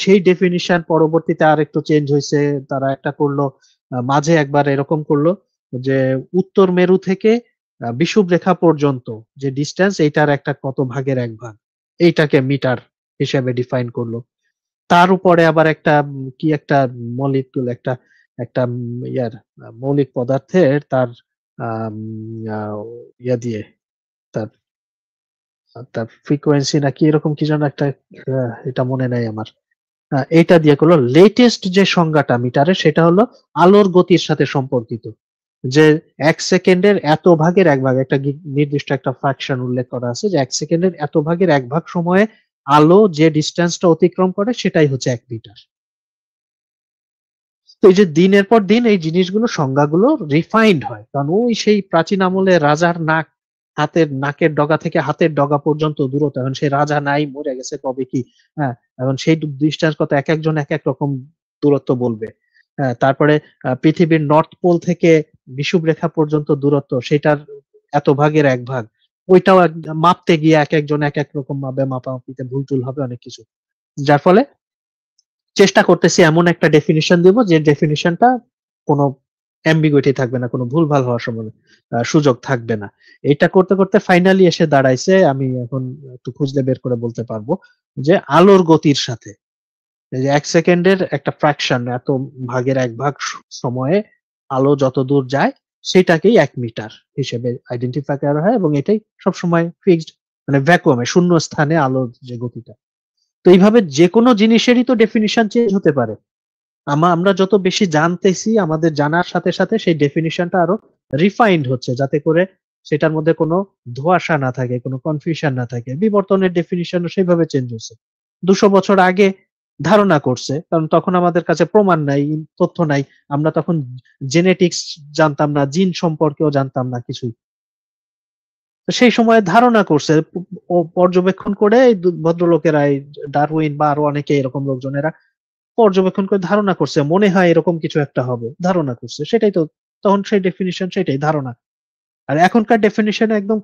সেই ডেফিনিশন পরবর্তীতে আর একটু চেঞ্জ হয়েছে, তারা একটা করলো মাঝে একবার এরকম করলো যে উত্তর মেরু থেকে বিষুবরেখা পর্যন্ত যে ডিস্টেন্স, এইটার একটা কত ভাগের 1 ভাগ, এইটাকে মিটার হিসেবে ডিফাইন করলো। তার উপরে আবার একটা কি একটা মলিকুল, একটা একটা ইয়ার মৌলিক পদার্থের তার ইয়া দিয়ে, তার তার ফ্রিকোয়েন্সি নাকি এরকম কি যেন একটা, এটা মনে নাই আমার। এটা দিয়ে করলো লেটেস্ট যে সংজ্ঞাটা মিটারের, সেটা হলো আলোর গতির সাথে সম্পর্কিত। যে 1 সেকেন্ডের এত ভাগের 1 ভাগ, একটা নির্দিষ্ট একটা ফ্র্যাকশন উল্লেখ করা আছে যে 1 সেকেন্ডের এত ভাগের 1 ভাগ সময়ে আলো যে ডিস্টেন্সটা অতিক্রম করে সেটাই হচ্ছে 1 মিটার। তো এই যে দিনের পর দিন এই জিনিসগুলো, সংজ্ঞাগুলো রিফাইন্ড হয়, কারণ ওই সেই প্রাচীন আমলে রাজার নাক, হাতের নাকের ডগা থেকে হাতের ডগা পর্যন্ত দূরত্ব, এখন সেই রাজা নাই, মরে গেছে কবে কি, হ্যাঁ, এখন সেই ডিস্টেন্স কত, এক একজন এক এক রকম দূরত্ব বলবে। হ্যাঁ, তারপরে পৃথিবীর নর্থ পোল থেকে বিষুবরেখা পর্যন্ত দূরত্ব, সেটার এত ভাগের 1 ভাগ, ওইটাও মাপতে গিয়ে এক একজন এক এক রকম ভাবে মাপামাপিতে ভুল টুল হবে অনেক কিছু। যার ফলে চেষ্টা করতেছি এমন একটা ডেফিনিশন দিব যে ডেফিনিশনটা কোনো অ্যাম্বিগুইটি থাকবে না, কোনো ভুলভাল হওয়ার সুযোগ থাকবে না। এটা করতে করতে ফাইনালি এসে দাঁড়াইছে, আমি এখন একটু খুঁজলে বের করে বলতে পারবো, যে আলোর গতির সাথে এই যে 1 সেকেন্ডের একটা ফ্র্যাকশন, এত ভাগের 1 ভাগ সময়ে আলো যত দূর যায় সেটাকেই 1 মিটার হিসেবে আইডেন্টিফাই করা হয়, এবং এটাই সবসময় ফিক্সড, মানে ভ্যাকুয়ামে শূন্য স্থানে আলোর যে গতিটা। তো এইভাবে যেকোনো জিনিসেরই তো ডেফিনিশন চেঞ্জ হতে পারে। আমরা যত বেশি জানতেছি, আমাদের জানার সাথে সাথে সেই ডেফিনিশনটা আরো রিফাইন্ড হচ্ছে, যাতে করে সেটার মধ্যে কোনো ধোঁয়াশা না থাকে, কোনো কনফিউশন না থাকে। বিবর্তনের ডেফিনিশনও সেইভাবে চেঞ্জ হচ্ছে। 200 বছর আগে ধারণা করছে, কারণ তখন আমাদের কাছে প্রমাণ নাই, তথ্য নাই। আমরা তখন জেনেটিক্স জানতাম না, জিন সম্পর্কেও জানতাম না কিছুই। তো সেই সময় ধারণা করছে, ও পর্যবেক্ষণ করে এই ভদ্রলোকেরা, এই ডারউইন বা আরো অনেকে এরকম লোকজনেরা পর্যবেক্ষণ করে ধারণা করছে, মনে হয় এরকম কিছু একটা হবে, ধারণা করছে, সেটাই তো তখন সেই ডেফিনিশন, সেটাই ধারণা। আর এখনকার ডেফিনিশন একদম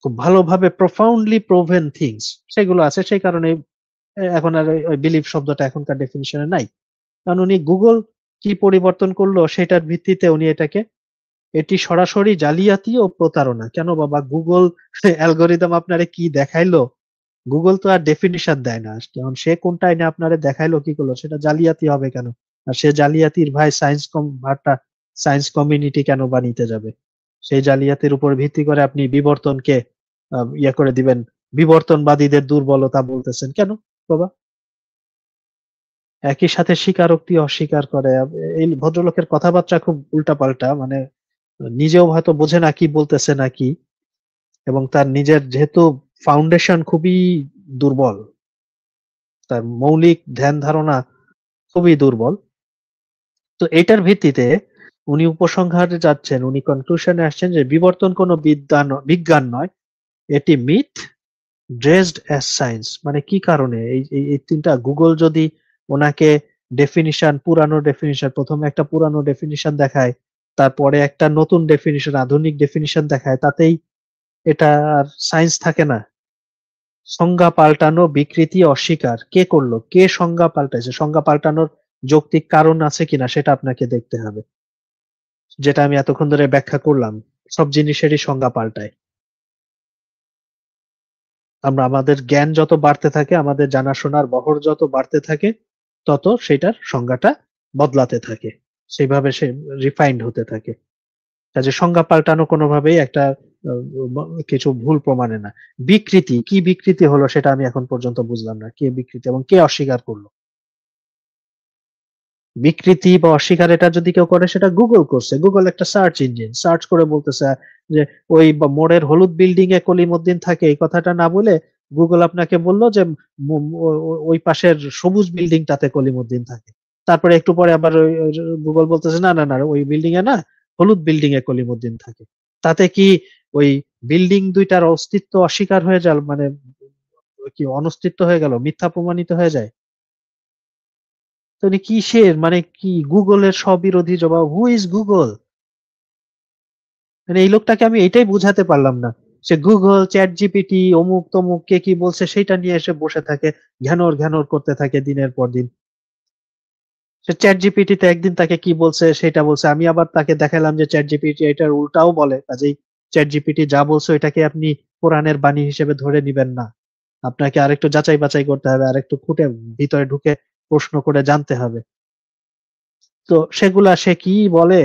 খুব ভালোভাবে প্রফাউন্ডলি প্রোভেন থিংস সেগুলো আছে, সেই কারণে এখন আর ওই বিলিভ শব্দটা এখনকার ডেফিনিশনে নাই। কারণ উনি গুগল কি পরিবর্তন করলো সেটার ভিত্তিতে উনি এটি সরাসরি জালিয়াতি ও প্রতারণা। কেন বাবা, গুগল অ্যালগোরিদম আপনারে কি দেখাইলো? গুগল তো আর ডেফিনিশন দেয় না, কারণ সে কোনটা এনে আপনারে দেখাইলো কি করলো, সেটা জালিয়াতি হবে কেন? আর সে জালিয়াতির ভাই ভারটা সায়েন্স কমিউনিটি কেন বানিতে যাবে? সেই জালিয়াতির উপর ভিত্তি করে আপনি বিবর্তনকে ইয়ে করে দিবেন, বিবর্তনবাদীদের দুর্বলতা বলতেছেন কেন বাবা? একই সাথে স্বীকারোক্তি অস্বীকার করে। এই ভদ্রলোকের কথাবার্তা খুব উল্টাপাল্টা, মানে নিজেও হয়তো বোঝে না কি বলতেছে নাকি, এবং তার নিজের যেহেতু ফাউন্ডেশন খুবই দুর্বল, তার মৌলিক ধ্যান ধারণা খুবই দুর্বল। তো এটার ভিত্তিতে উনি উপসংহারে যাচ্ছেন, উনি কনক্লুশনে আসছেন যে বিবর্তন কোনো বিজ্ঞান নয়, এটি মিথ ড্রেসড অ্যাজ সায়েন্স। মানে কি কারণে এই তিনটা, গুগল যদি ওনাকে ডেফিনিশন, পুরানো ডেফিনিশন, প্রথমে একটা পুরানো ডেফিনিশন দেখায়, তারপরে একটা নতুন ডেফিনিশন, আধুনিক ডেফিনিশন দেখায়, তাতেই এটা আর সায়েন্স থাকে না? সংজ্ঞা পাল্টানো, বিকৃতি, অস্বীকার কে করলো, কে সংজ্ঞা পাল্টাইছে, সংজ্ঞা পাল্টানোর যৌক্তিক কারণ আছে কিনা সেটা আপনাকে দেখতে হবে। যেটা আমি এতক্ষণ ধরে ব্যাখ্যা করলাম, সব জিনিসেরই সংজ্ঞা পাল্টায়। আমরা আমাদের জ্ঞান যত বাড়তে থাকে, আমাদের জানাশোনার বহর যত বাড়তে থাকে, তত সেটার সংজ্ঞাটা বদলাতে থাকে, সেইভাবে সে রিফাইন্ড হতে থাকে। কাজে সংজ্ঞা পাল্টানো কোনোভাবেই একটা কিছু ভুল প্রমাণে না। বিকৃতি, কি বিকৃতি হলো সেটা আমি এখন পর্যন্ত বুঝলাম না। কে বিকৃতি এবং কে অস্বীকার করলো? বিকৃতি বা অস্বীকার এটা যদি কেউ করে সেটা গুগল করছে। গুগল একটা সার্চ ইঞ্জিন, সার্চ করে বলতেছে যে ওই মোড়ের হলুদ বিল্ডিং এ কলিমুদ্দিন থাকে, এই কথাটা না বলে গুগল আপনাকে বলল যে ওই পাশের সবুজ বিল্ডিংটাতে কলিমুদ্দিন থাকে। তারপরে একটু পরে আবার গুগল বলতেছে না না না, ওই বিল্ডিং এ না, হলুদ বিল্ডিং এ কলিমুদ্দিন থাকে। তাতে কি ওই বিল্ডিং দুইটার অস্তিত্ব অস্বীকার হয়ে যায়, মানে কি অনস্তিত্ব হয়ে গেল, মিথ্যা প্রমাণিত হয়ে যায়? তো উনি কিসের, মানে কি গুগলের স্ববিরোধী জবাব? Who is Google? মানে এই লোকটাকে আমি এটাই বুঝাতে পারলাম না। সে গুগল, চ্যাট জিপিটি, অমুক তমুক কে কি বলছে সেটা নিয়ে এসে বসে থাকে, ঘ্যানর ঘ্যানর করতে থাকে দিনের পর দিন। সে চ্যাট জিপিটিতে একদিন তাকে কি বলছে সেটা বলছে, আমি আবার তাকে দেখালাম যে চ্যাট জিপিটি এটার উল্টাও বলে। কাজেই চ্যাট জিপিটি যা বলছে এটাকে আপনি কোরআনের বাণী হিসেবে ধরে নিবেন না। আপনাকে আরেকটু যাচাই বাছাই করতে হবে, আরেকটু খুঁটে ভিতরে ঢুকে প্রশ্ন করে জানতে হবে। তো সেগুলা সে কি বলে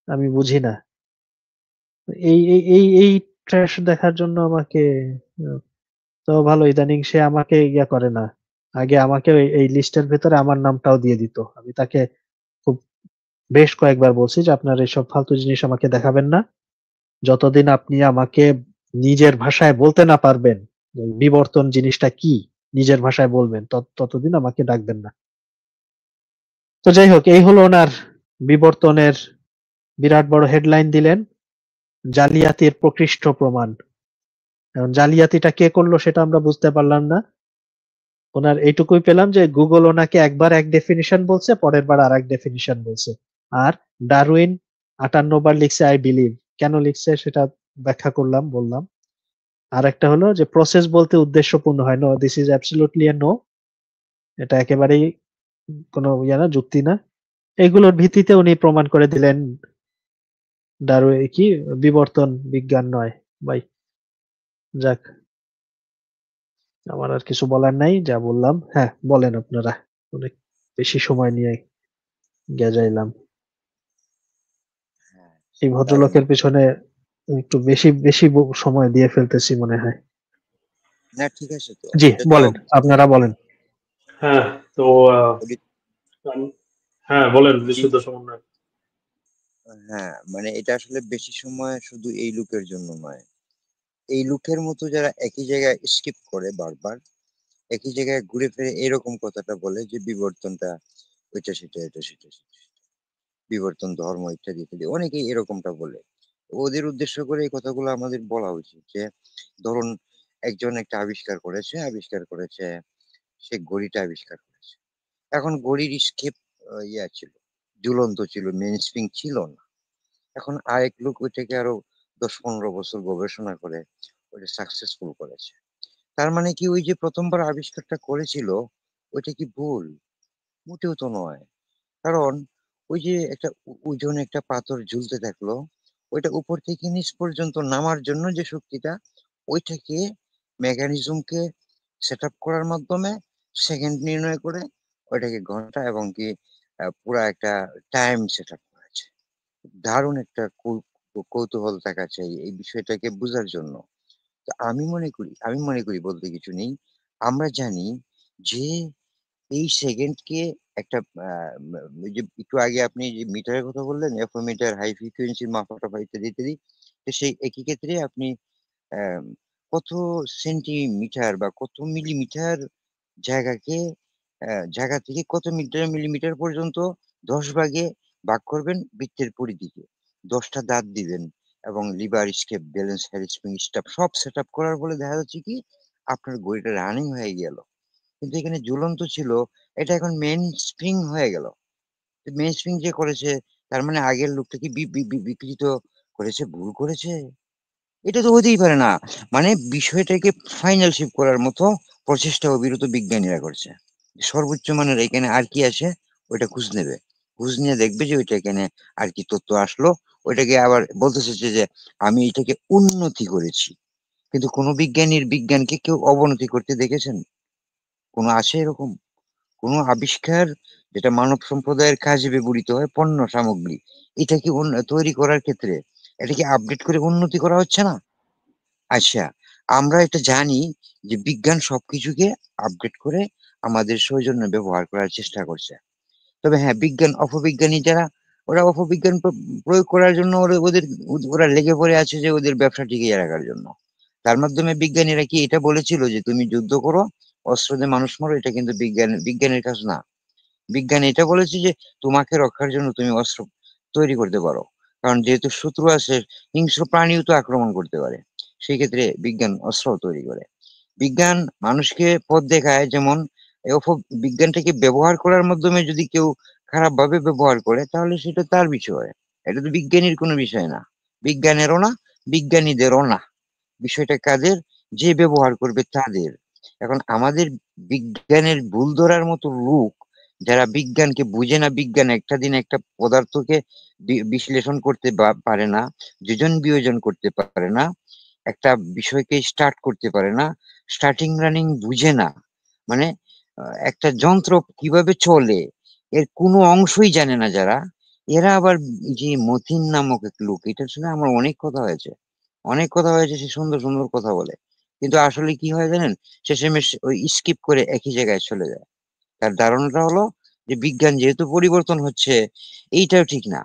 আমি বুঝি না। এই ট্র্যাশ দেখার জন্য আমাকে আহ, তো ভালো, ইদানিং সে আমাকে ইয়া করে না। আগে আমাকে এই লিস্টের ভেতরে আমার নামটাও দিয়ে দিত। আমি তাকে খুব বেশ কয়েকবার বলছি যে আপনার এইসব ফালতু জিনিস আমাকে দেখাবেন না। যতদিন আপনি আমাকে নিজের ভাষায় বলতে না পারবেন যে বিবর্তন জিনিসটা কি, নিজের ভাষায় বলবেন, ততদিন আমাকে ডাকবেন না। তো যাই হোক, এই হলো ওনার বিবর্তনের বিরাট বড় হেডলাইন দিলেন, জালিয়াতির প্রকৃষ্ট প্রমাণ। এখন জালিয়াতিটা কে করলো সেটা আমরা বুঝতে পারলাম না। ওনার এইটুকুই পেলাম যে গুগল ওনাকে একবার এক ডেফিনিশন বলছে, পরের বার আর এক ডেফিনিশন বলছে। আর ডারউইন 58 বার লিখছে আই বিলিভ। কেন লিখছে সেটা ব্যাখ্যা করলাম, বললাম। আর একটা হলো যে প্রসেস বলতে উদ্দেশ্যপূর্ণ হয়, no, this is absolutely a no. এটা একেবারেই কোনো ইয়া না, যুক্তি না। এগুলোর ভিত্তিতে উনি প্রমাণ করে দিলেন ডারউইন কি বিবর্তন বিজ্ঞান নয়। ভাই, যাক, আমার আর কিছু বলার নাই, যা বললাম। হ্যাঁ, বলেন আপনারা, অনেক বেশি সময় নিয়ে গেজাইলাম। হ্যাঁ, এই দারুণ ভদ্রলোকের একটা পিছনে একটু বেশি বেশি সময় দিয়ে ফেলতেছি মনে হয়। না, ঠিক আছে তো, জি, এটা তো বলেন, আপনারা বলেন। হ্যাঁ, তো অডিট। হ্যাঁ বলেন, জি, বিশুদ্ধ সমন্বয়। হ্যাঁ, মানে এটা আসলে বেশি সময় শুধু এই লুকের জন্য নয়। এই লুকের মতো যারা একই জায়গায় স্কিপ করে বারবার, একই জায়গায় ঘুরে ফিরে এরকম কথাটা বলে যে বিবর্তনটা এটা সেটা এটা সেটা সেটা, বিবর্তন ধর্ম ইত্যাদি ইত্যাদি, অনেকেই এরকমটা বলে। ওদের উদ্দেশ্য করে এই কথাগুলো আমাদের বলা উচিত যে, ধরুন একজন একটা আবিষ্কার করেছে, সে ঘড়িটা আবিষ্কার করেছে। এখন ঘড়ির স্কেপ ইয়া ছিল, ঝুলন্ত ছিল, মেইন স্প্রিং ছিল না। এখন আরেক লোক ওইটাকে আরো 10-15 বছর গবেষণা করে ওইটা সাকসেসফুল করেছে। তার মানে কি ওই যে প্রথমবার আবিষ্কারটা করেছিল ওইটা কি ভুল? মোটেও তো নয়। কারণ ওই যে একটা ওজন একটা পাথর ঝুলতে থাকলো, ওইটা উপর থেকে নিচ পর্যন্ত নামার জন্য যে শক্তিটা, ওইটাকে মেকানিজমকে সেট আপ করার মাধ্যমে সেকেন্ড নির্ণয় করে ওইটাকে ঘন্টা এবং কি পুরা একটা টাইম সেট আপ করেছে। দারুণ একটা কৌতূহল থাকা চাই এই বিষয়টাকে বোঝার জন্য। তো আমি মনে করি বলতে কিছু নেই। আমরা জানি যে এই সেকেন্ডকে একটা ওই যে একটু আগে আপনি যে মিটারের কথা বললেন, এফও মিটার, হাই ফ্রিকোয়েন্সি মাপা-টাপা ইত্যাদি ইত্যাদি। তো সেই একই ক্ষেত্রে আপনি আহ, কত সেন্টিমিটার বা কত মিলিমিটার জায়গাকে জায়গা থেকে কত মিটার মিলিমিটার পর্যন্ত 10 ভাগে ভাগ করবেন বৃত্তের পরিধিকে, 10টা দাঁত দিবেন এবং lever escape balance hair spring stuff সব সেট আপ করার ফলে দেখা যাচ্ছে কি আপনার ঘড়িটা রানিং হয়ে গেল। কিন্তু এখানে ঝুলন্ত ছিল, এটা এখন মেইন স্প্রিং হয়ে গেল। মেইন স্প্রিং যে করেছে, তার মানে আগের লোকটা কি বিকৃত করেছে, ভুল করেছে? এটা তো হতেই পারে না। মানে বিষয়টাকে ফাইনাল শিপ করার মতো প্রচেষ্টা অবিরত বিজ্ঞানীরা করছে। সর্বোচ্চ মানের এখানে আর কি আছে ওইটা খোঁজ নেবে, খোঁজ নিয়ে দেখবে যে ওইটা এখানে আর কি তথ্য আসলো, ওইটাকে আবার বলতে চাইছে যে আমি এটাকে উন্নতি করেছি। কিন্তু কোনো বিজ্ঞানকে কেউ অবনতি করতে দেখেছেন? কোনো আছে এরকম? কোনো আবিষ্কার যেটা মানব সম্প্রদায়ের কাজে ব্যবহৃত হয়, পণ্য সামগ্রী, এটা কি তৈরি করার ক্ষেত্রে এটাকে আপডেট করে উন্নতি করা হচ্ছে না? আচ্ছা, আমরা এটা জানি যে বিজ্ঞান সবকিছুকে আপডেট করে আমাদের সৌজন্যে ব্যবহার করার চেষ্টা করছে। তবে হ্যাঁ, অপবিজ্ঞানী যারা, ওরা অপবিজ্ঞান প্রয়োগ করার জন্য ওরা লেগে পড়ে আছে যে ওদের ব্যবসা টিকিয়ে রাখার জন্য। তার মাধ্যমে বিজ্ঞানীরা কি এটা বলেছিল যে তুমি যুদ্ধ করো, অস্ত্র দিয়ে মানুষ মারো? এটা কিন্তু বিজ্ঞানের কাজ না। বিজ্ঞান এটা বলেছে যে তোমাকে রক্ষার জন্য তুমি অস্ত্র তৈরি করতে পারো, কারণ যেহেতু শত্রু আছে, হিংস্র প্রাণীও তো আক্রমণ করতে পারে। সেই ক্ষেত্রে বিজ্ঞান অস্ত্র তৈরি করে। বিজ্ঞান মানুষকে পথ দেখায়, যেমন বিজ্ঞানটাকে ব্যবহার করার মাধ্যমে যদি কেউ খারাপ ভাবে ব্যবহার করে তাহলে সেটা তার বিষয়। এটা তো বিজ্ঞানীর কোনো বিষয় না, বিজ্ঞানেরও না, বিজ্ঞানীদেরও না। বিষয়টা কাদের? যে ব্যবহার করবে তাদের। এখন আমাদের বিজ্ঞানের ভুল ধরার মতো লোক, যারা বিজ্ঞানকে বুঝে না, বিজ্ঞান একটা দিন একটা পদার্থকে বিশ্লেষণ করতে পারে না, যোজন বিয়োজন করতে পারে না, একটা বিষয়কে স্টার্ট করতে পারে না, স্টার্টিং রানিং বুঝে না, মানে একটা যন্ত্র কিভাবে চলে এর কোনো অংশই জানে না যারা, এরা আবার যে মতিন নামক এক লোক, এটার সঙ্গে আমার অনেক কথা হয়েছে, সে সুন্দর সুন্দর কথা বলে, কিন্তু আসলে কি হয় জানেন, শেষমেশ ওই স্কিপ করে একই জায়গায় চলে যায়। তার ধারণাটা হলো যে বিজ্ঞান যেহেতু পরিবর্তন হচ্ছে, এইটাও ঠিক না,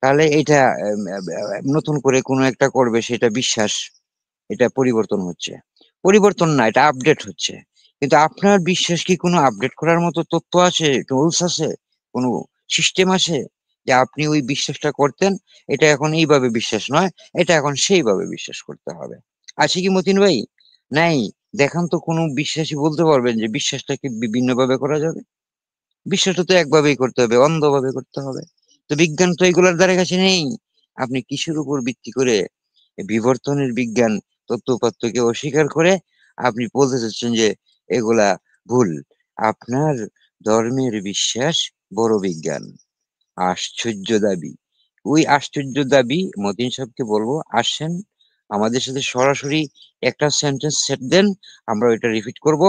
তাহলে এটা নতুন করে কোনো একটা করবে, সেটা বিশ্বাস, এটা পরিবর্তন হচ্ছে। পরিবর্তন না, এটা আপডেট হচ্ছে। কিন্তু আপনার বিশ্বাস কি কোনো আপডেট করার মতো তথ্য আছে, টুলস আছে, কোনো সিস্টেম আছে যে আপনি ওই বিশ্বাসটা করতেন, এটা এখন এইভাবে বিশ্বাস নয়, এটা এখন সেইভাবে বিশ্বাস করতে হবে? আছে কি মতিন ভাই? নাই। দেখান তো কোনো বিশ্বাসী বলতে পারবেন যে বিশ্বাসটাকে বিভিন্ন ভাবে করা যাবে? বিশ্বাসটা তো একভাবেই করতে হবে, অন্ধভাবে করতে হবে। তো বিজ্ঞান তো এগুলোর ধারে কাছে নেই। আপনি কিসের উপর ভিত্তি করে বিবর্তনের বিজ্ঞান তথ্য-উপাত্তকে অস্বীকার করে আপনি বলতে চাচ্ছেন যে এগুলা ভুল? আপনার ধর্মের বিশ্বাস বড় বিজ্ঞান। আশ্চর্য দাবি। ওই আশ্চর্য দাবি মতিন সাহেবকে বলবো, আসেন আমাদের সাথে সরাসরি একটা সেন্টেন্স সেট দেন, আমরা ওইটা রিপিট করব,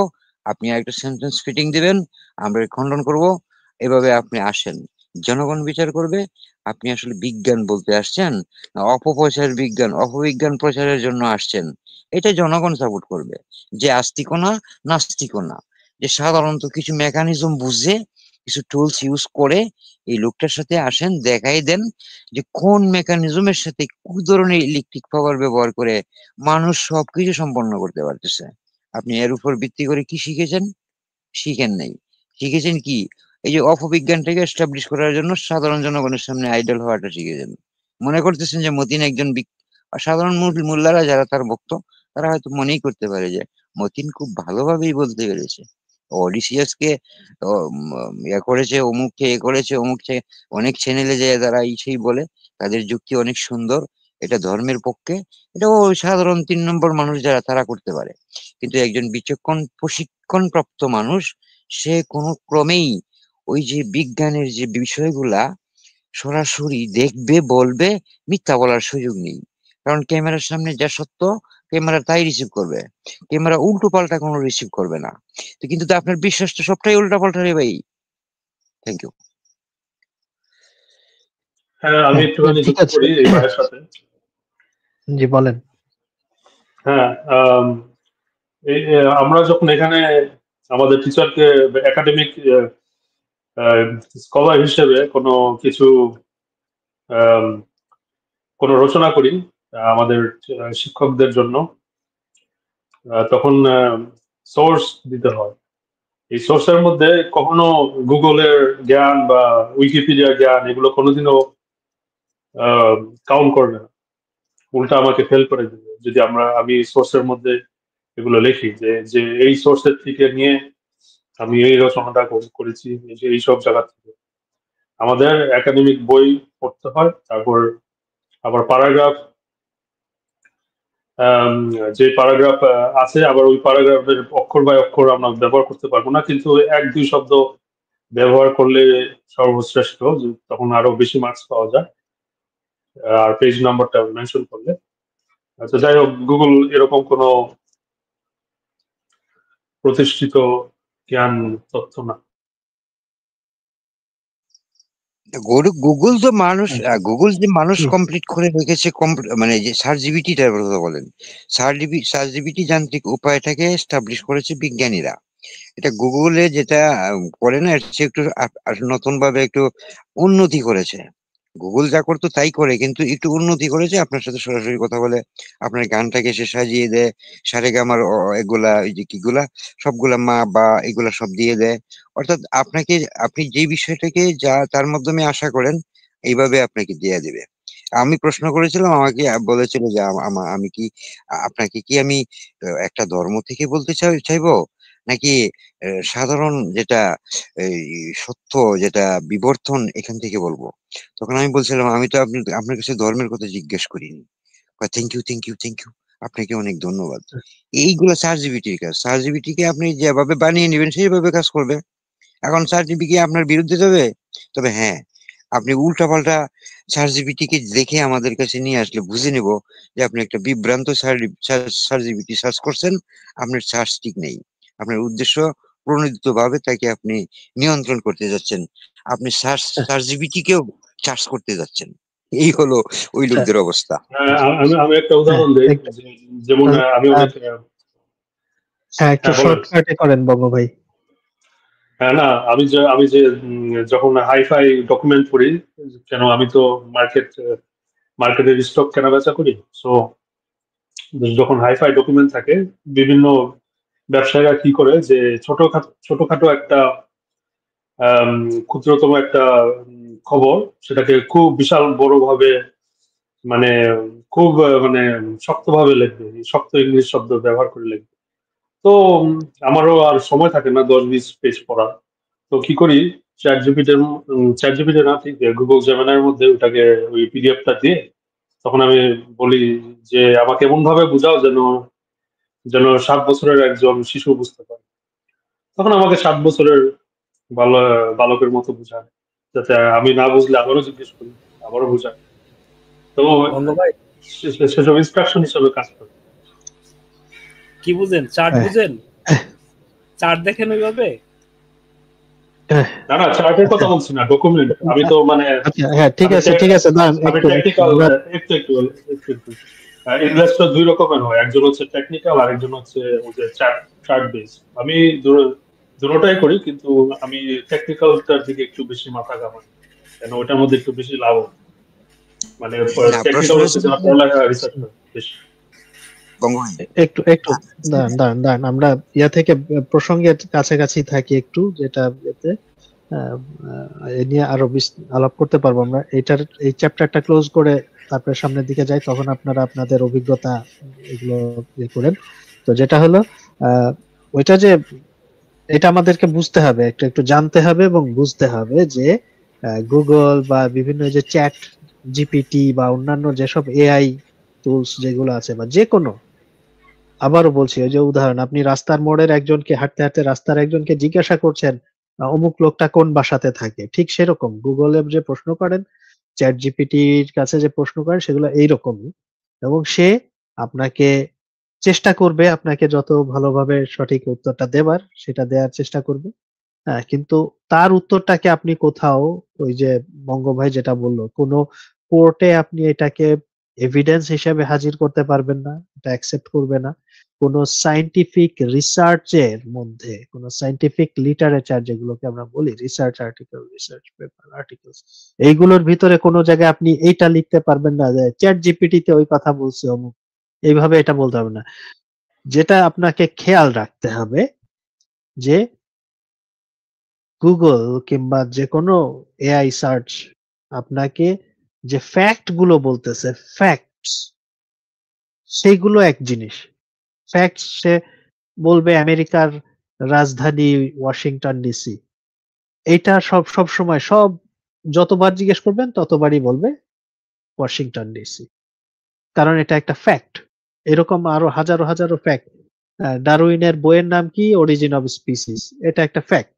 আপনি আরেকটা সেন্টেন্স ফিটিং দিবেন, আমরা খণ্ডন করব। এভাবে আপনি আসেন, জনগণ বিচার করবে আপনি আসলে বিজ্ঞান বলতে আসছেন না অপপ্রচার বিজ্ঞান, অপবিজ্ঞান প্রচারের জন্য আসছেন। এটা জনগণ সাপোর্ট করবে, যে আস্তিকও না, নাস্তিকও না, যে সাধারণত কিছু মেকানিজম বুঝে, কিছু টুলস ইউজ করে এই লোকটার সাথে আসেন, দেখাই দেন যে কোন মেকানিজমের সাথে কি ধরনের ইলেকট্রিক পাওয়ার ব্যবহার করে মানুষ সবকিছু সম্পন্ন করতে পারতেছে। আপনি এর উপর ভিত্তি করে কি শিখেছেন? শিখেন নাই। শিখেছেন কি? এই যে অপবিজ্ঞানটাকে এস্টাবলিশ করার জন্য সাধারণ জনগণের সামনে আইডল হওয়াটা শিখেছেন। মনে করতেছেন যে মতিন একজন সাধারণ মোল্লারা যারা তার ভক্ত, তারা হয়তো মনেই করতে পারে যে মতিন খুব ভালোভাবেই বলতে পেরেছে। অডিসিয়াসকে ইয়ে করেছে, অমুককে এ করেছে, অনেক চ্যানেলে যায় তারা এই সেই বলে, তাদের যুক্তি অনেক সুন্দর, এটা ধর্মের পক্ষে, এটা ওই সাধারণ 3 নম্বর মানুষ যারা তারা করতে পারে। কিন্তু একজন বিচক্ষণ প্রশিক্ষণপ্রাপ্ত মানুষ, সে কোনো ক্রমেই ওই যে বিজ্ঞানের যে বিষয়গুলা সরাসরি দেখবে, বলবে, মিথ্যা বলার সুযোগ নেই। কারণ ক্যামেরার সামনে যা সত্য, ক্যামেরা তাই রিসিভ করবে, ক্যামেরা উল্টো পাল্টা কোনো রিসিভ করবে না। তো কিন্তু তো আপনার বিশ্বাস তো সবটাই উল্টা পাল্টা রে ভাই। Thank you. হ্যাঁ, আমি একটুখানি ঠিক যুক্ত আছে। করি এই ভাইয়ের সাথে। জি বলেন। হ্যাঁ, আমরা যখন এখানে আমাদের টিচারকে একাডেমিক স্কলার হিসেবে কোনো কিছু আম, কোনো রচনা করি আমাদের শিক্ষকদের জন্য, তখন সোর্স দিতে হয়। এই সোর্সের মধ্যে কখনো গুগলের জ্ঞান বা উইকিপিডিয়ার জ্ঞান এগুলো কোনোদিনও কাউন্ট করবে না, উল্টা আমাকে ফেল করে দেবে যদি আমি সোর্সের মধ্যে এগুলো লিখি যে যে এই সোর্সের থেকে নিয়ে আমি এই রচনাটা করেছি, এই যে এইসব জায়গা থেকে। আমাদের একাডেমিক বই পড়তে হয়, তারপর আবার প্যারাগ্রাফ যে প্যারাগ্রাফ আছে, আবার ওই প্যারাগ্রাফের অক্ষর বাই অক্ষর আমরা ব্যবহার করতে পারবো না, কিন্তু 1-2 শব্দ ব্যবহার করলে সর্বশ্রেষ্ঠ, তখন আরো বেশি মার্কস পাওয়া যায়, আর পেজ নাম্বারটা মেনশন করলে। আচ্ছা, যাই হোক, গুগল এরকম কোনো প্রতিষ্ঠিত জ্ঞান তথ্য না। গুগল তো মানুষ, গুগল যে মানুষ হুম। কমপ্লিট করে রেখেছে, মানে যে সার্চ জিপিটিটার কথা বলেন, সার্চ জিপিটি যান্ত্রিক উপায়টাকে এস্টাবলিশ করেছে বিজ্ঞানীরা। এটা গুগলে যেটা করে না, সে একটু নতুন ভাবে একটু উন্নতি করেছে। গুগল যা করতো তাই করে, কিন্তু একটু উন্নতি করেছে, আপনার সাথে সরাসরি কথা বলে, আপনার গানটাকে সে সাজিয়ে দেয়, সারেগামার এগুলা, এই যে কিগুলা সবগুলা মা বা এগুলা সব দিয়ে দেয়। অর্থাৎ আপনাকে, আপনি যে বিষয়টাকে যা তার মাধ্যমে আশা করেন, এইভাবে আপনাকে দিয়ে দিবে। আমি প্রশ্ন করেছিলাম, আমাকে বলেছিল যে আমি কি, আপনাকে কি আমি একটা ধর্ম থেকে বলতে চাইবো, নাকি সাধারণ যেটা এই সত্য, যেটা বিবর্তন, এখান থেকে বলবো। তখন আমি বলছিলাম, আমি তো আপনার কাছে ধর্মের কথা জিজ্ঞেস করিনি। Thank you, thank you, thank you, আপনাকে অনেক ধন্যবাদ। এইগুলো চার জিবিটির কাজ। চার জিবিটিকে আপনি যেভাবে বানিয়ে নেবেন সেইভাবে কাজ করবে। এখন চার জিবি কি আপনার বিরুদ্ধে যাবে? তবে হ্যাঁ, আপনি উল্টা পাল্টা চার জিবিটিকে দেখে আমাদের কাছে নিয়ে আসলে বুঝে নেব যে আপনি একটা বিভ্রান্ত চার জিবিটি সার্চ করছেন, আপনার সার্চ ঠিক নেই, আপনার উদ্দেশ্য প্রণোদিত ভাবে তাকে আপনি নিয়ন্ত্রণ করতে যাচ্ছেন, আপনি চার জিবিটিকেও চার্জ করতে যাচ্ছেন। এই হলো ওই আচ্ছা, লোকদের অবস্থা। আমি একটা হ্যাঁ, উদাহরণ দিই, একটু যেমন আমি অনেক হ্যাঁ, একটু হ্যাঁ, বলেন। শর্টকাটে করেন বঙ্গ ভাই। হ্যাঁ, না, আমি যে যখন হাইফাই ডকুমেন্ট করি, কেন আমি তো মার্কেটের স্টক কেনা বেচা করি, সো যখন হাইফাই ডকুমেন্ট থাকে, বিভিন্ন ব্যবসায়ীরা কি করে যে ছোটখাটো একটা আম, ক্ষুদ্রতম একটা খবর, সেটাকে খুব বিশাল বড় ভাবে, মানে খুব মানে শক্তভাবে লিখবে, শক্ত ইংলিশ শব্দ ব্যবহার করে লিখবে। তো আমারও আর সময় থাকে না 10-20 পেজ পড়ার। তো কি করি, চ্যাট জিপিটির না, ঠিক গুগল জেমিনাইয়ের মধ্যে ওটাকে, ওই পিডিএফটা দিয়ে, তখন আমি বলি যে আমাকে এমন ভাবে বুঝাও যেন যেন 7 বছরের একজন শিশু বুঝতে পারে। তখন আমাকে 7 বছরের বালকের মতো বুঝায়, যাতে আমি না বুঝলে আবারও জিজ্ঞেস করি, আবারও বুঝায়। তো বঙ্গ ভাই সেসব ইনস্ট্রাকশন হিসেবে কাজ করে। কি বুঝেন? চার্ট হ্যাঁ, বুঝেন? চার্ট দেখেন ওইভাবে? হ্যাঁ, না, না, চার্টের কথা আচ্ছা, বলছি না, ডকুমেন্ট। আমি তো মানে আচ্ছা, হ্যাঁ, ঠিক আমি আছে, ঠিক আছে, দাঁড়ান আমি একটু টেকনিক্যাল, আমরা একটু ইনভেস্টর 2 রকমের হয়, একজন হচ্ছে টেকনিক্যাল, আর একজন হচ্ছে ওই যে চার্ট বেস। আমি দুটোটাই করি, কিন্তু আমি টেকনিক্যালটার দিকে একটু বেশি মাথা ঘামাই, কেন ওটার মধ্যে একটু বেশি লাভ হয়। মানে না, প্রশ্ন টেকনিক্যাল হচ্ছে হচ্ছে যারা পড়ালেখা রিসার্চ করে বেশি। বঙ্গবন্ধু, একটু একটু দাঁড়ান, দাঁড়ান, দাঁড়ান, আমরা ইয়া থেকে প্রসঙ্গের কাছাকাছি থাকি একটু, যেটা এতে এ নিয়ে আরো আলাপ করতে পারবো আমরা। এই চ্যাপ্টারটা ক্লোজ করে তারপরে সামনের দিকে যাই, তখন আপনারা আপনাদের অভিজ্ঞতা এগুলো ইয়ে করেন। তো যেটা হলো ওইটা যে, এটা আমাদেরকে বুঝতে হবে, একটু একটু জানতে হবে এবং বুঝতে হবে যে গুগল বা বিভিন্ন যে চ্যাট জিপিটি বা অন্যান্য যেসব এআই টুলস যেগুলো আছে, বা যে কোনো, আবারও বলছি, ওই যে উদাহরণ, আপনি রাস্তার মোড়ের একজনকে, হাঁটতে হাঁটতে রাস্তার একজনকে জিজ্ঞাসা করছেন অমুক লোকটা কোন বাসাতে থাকে, ঠিক সেরকম গুগলে যে প্রশ্ন করেন, চ্যাট জিপিটির কাছে যে প্রশ্ন করেন, সেগুলো এইরকমই। এবং সে আপনাকে চেষ্টা করবে, আপনাকে যত ভালোভাবে সঠিক উত্তরটা দেবার সেটা দেওয়ার চেষ্টা করবে। হ্যাঁ, কিন্তু তার উত্তরটাকে আপনি কোথাও, ওই যে বঙ্গ ভাই যেটা বললো, কোনো কোর্টে আপনি এটাকে এভিডেন্স হিসেবে হাজির করতে পারবেন না, এটা অ্যাকসেপ্ট করবে না। কোনো সায়েন্টিফিক রিসার্চের মধ্যে, কোনো সায়েন্টিফিক লিটারেচার যেগুলোকে আমরা বলি, research article, research paper, articles, এইগুলোর ভিতরে কোনো জায়গায় আপনি এইটা লিখতে পারবেন না যে চ্যাট জিপিটি তে ওই কথা বলছে অমুক, এইভাবে এটা বলতে হবে না। যেটা আপনাকে খেয়াল রাখতে হবে যে গুগল কিংবা যেকোনো এআই সার্চ আপনাকে যে ফ্যাক্ট গুলো বলতেছে, ফ্যাক্টস, সেইগুলো এক জিনিস। ফ্যাক্টস সে বলবে আমেরিকার রাজধানী ওয়াশিংটন ডিসি, এইটা সব সময়, যতবার জিজ্ঞেস করবেন ততবারই বলবে ওয়াশিংটন ডিসি, কারণ এটা একটা ফ্যাক্ট। এরকম আরো হাজারো হাজারো ফ্যাক্ট। ডারউইনের বইয়ের নাম কি? Origin of species. এটা একটা ফ্যাক্ট।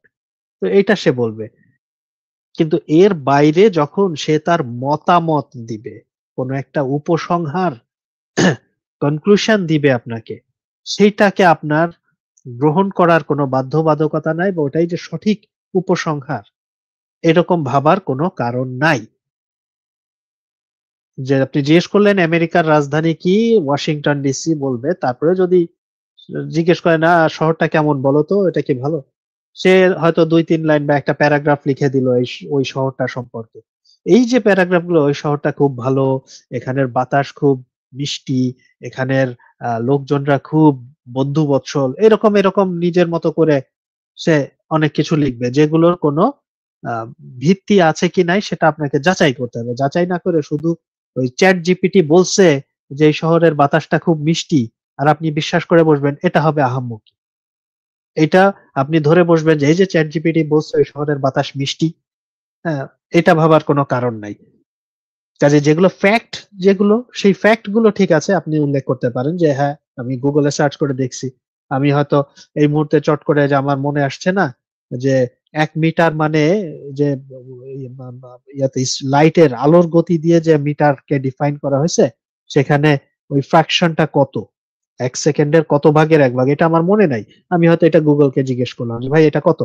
তো এইটা সে বলবে। কিন্তু এর বাইরে যখন সে তার মতামত দিবে, কোনো একটা উপসংহার কনক্লুশন দিবে আপনাকে, সেইটাকে আপনার গ্রহণ করার কোনো বাধ্যবাধকতা নাই বা ওটাই যে সঠিক উপসংহার এরকম ভাবার কোনো কারণ নাই। যে আপনি জিজ্ঞেস করলেন আমেরিকার রাজধানী কি, ওয়াশিংটন ডিসি বলবে, তারপরে যদি জিজ্ঞেস করে না শহরটা কেমন বলো তো, এটা কি ভালো, সে হয়তো 2-3 লাইন বা একটা প্যারাগ্রাফ লিখে দিল ওই শহরটা সম্পর্কে। এই যে প্যারাগ্রাফ গুলো, ওই শহরটা খুব ভালো, এখানের বাতাস খুব মিষ্টি, এখানের লোকজনরা খুব বন্ধু বৎসল, এরকম এরকম নিজের মতো করে সে অনেক কিছু লিখবে, যেগুলোর কোনো আহ, ভিত্তি আছে কি নাই সেটা আপনাকে যাচাই করতে হবে। যাচাই না করে শুধু ওই চ্যাট জিপিটি বলছে যে এই শহরের বাতাসটা খুব মিষ্টি, আর আপনি বিশ্বাস করে বসবেন, এটা হবে আহাম্মকি। এটা আপনি ধরে বসবেন যে এই যে চ্যাট জিপিটি বলছে ওই শহরের বাতাস মিষ্টি, হ্যাঁ, এটা ভাবার কোনো কারণ নাই। কাজে যেগুলো ফ্যাক্ট, যেগুলো সেই ফ্যাক্ট গুলো ঠিক আছে, আপনি উল্লেখ করতে পারেন যে হ্যাঁ আমি গুগলে সার্চ করে দেখছি। আমি হয়তো এই মুহূর্তে চট করে যে আমার মনে আসছে না যে 1 মিটার মানে যে ইয়াতে লাইটের আলোর গতি দিয়ে যে মিটারকে ডিফাইন করা হয়েছে, সেখানে ওই ফ্র্যাকশনটা কত, 1 সেকেন্ডের কত ভাগের 1 ভাগ, এটা আমার মনে নাই। আমি হয়তো এটা গুগলকে জিজ্ঞেস করলাম যে ভাই এটা কত,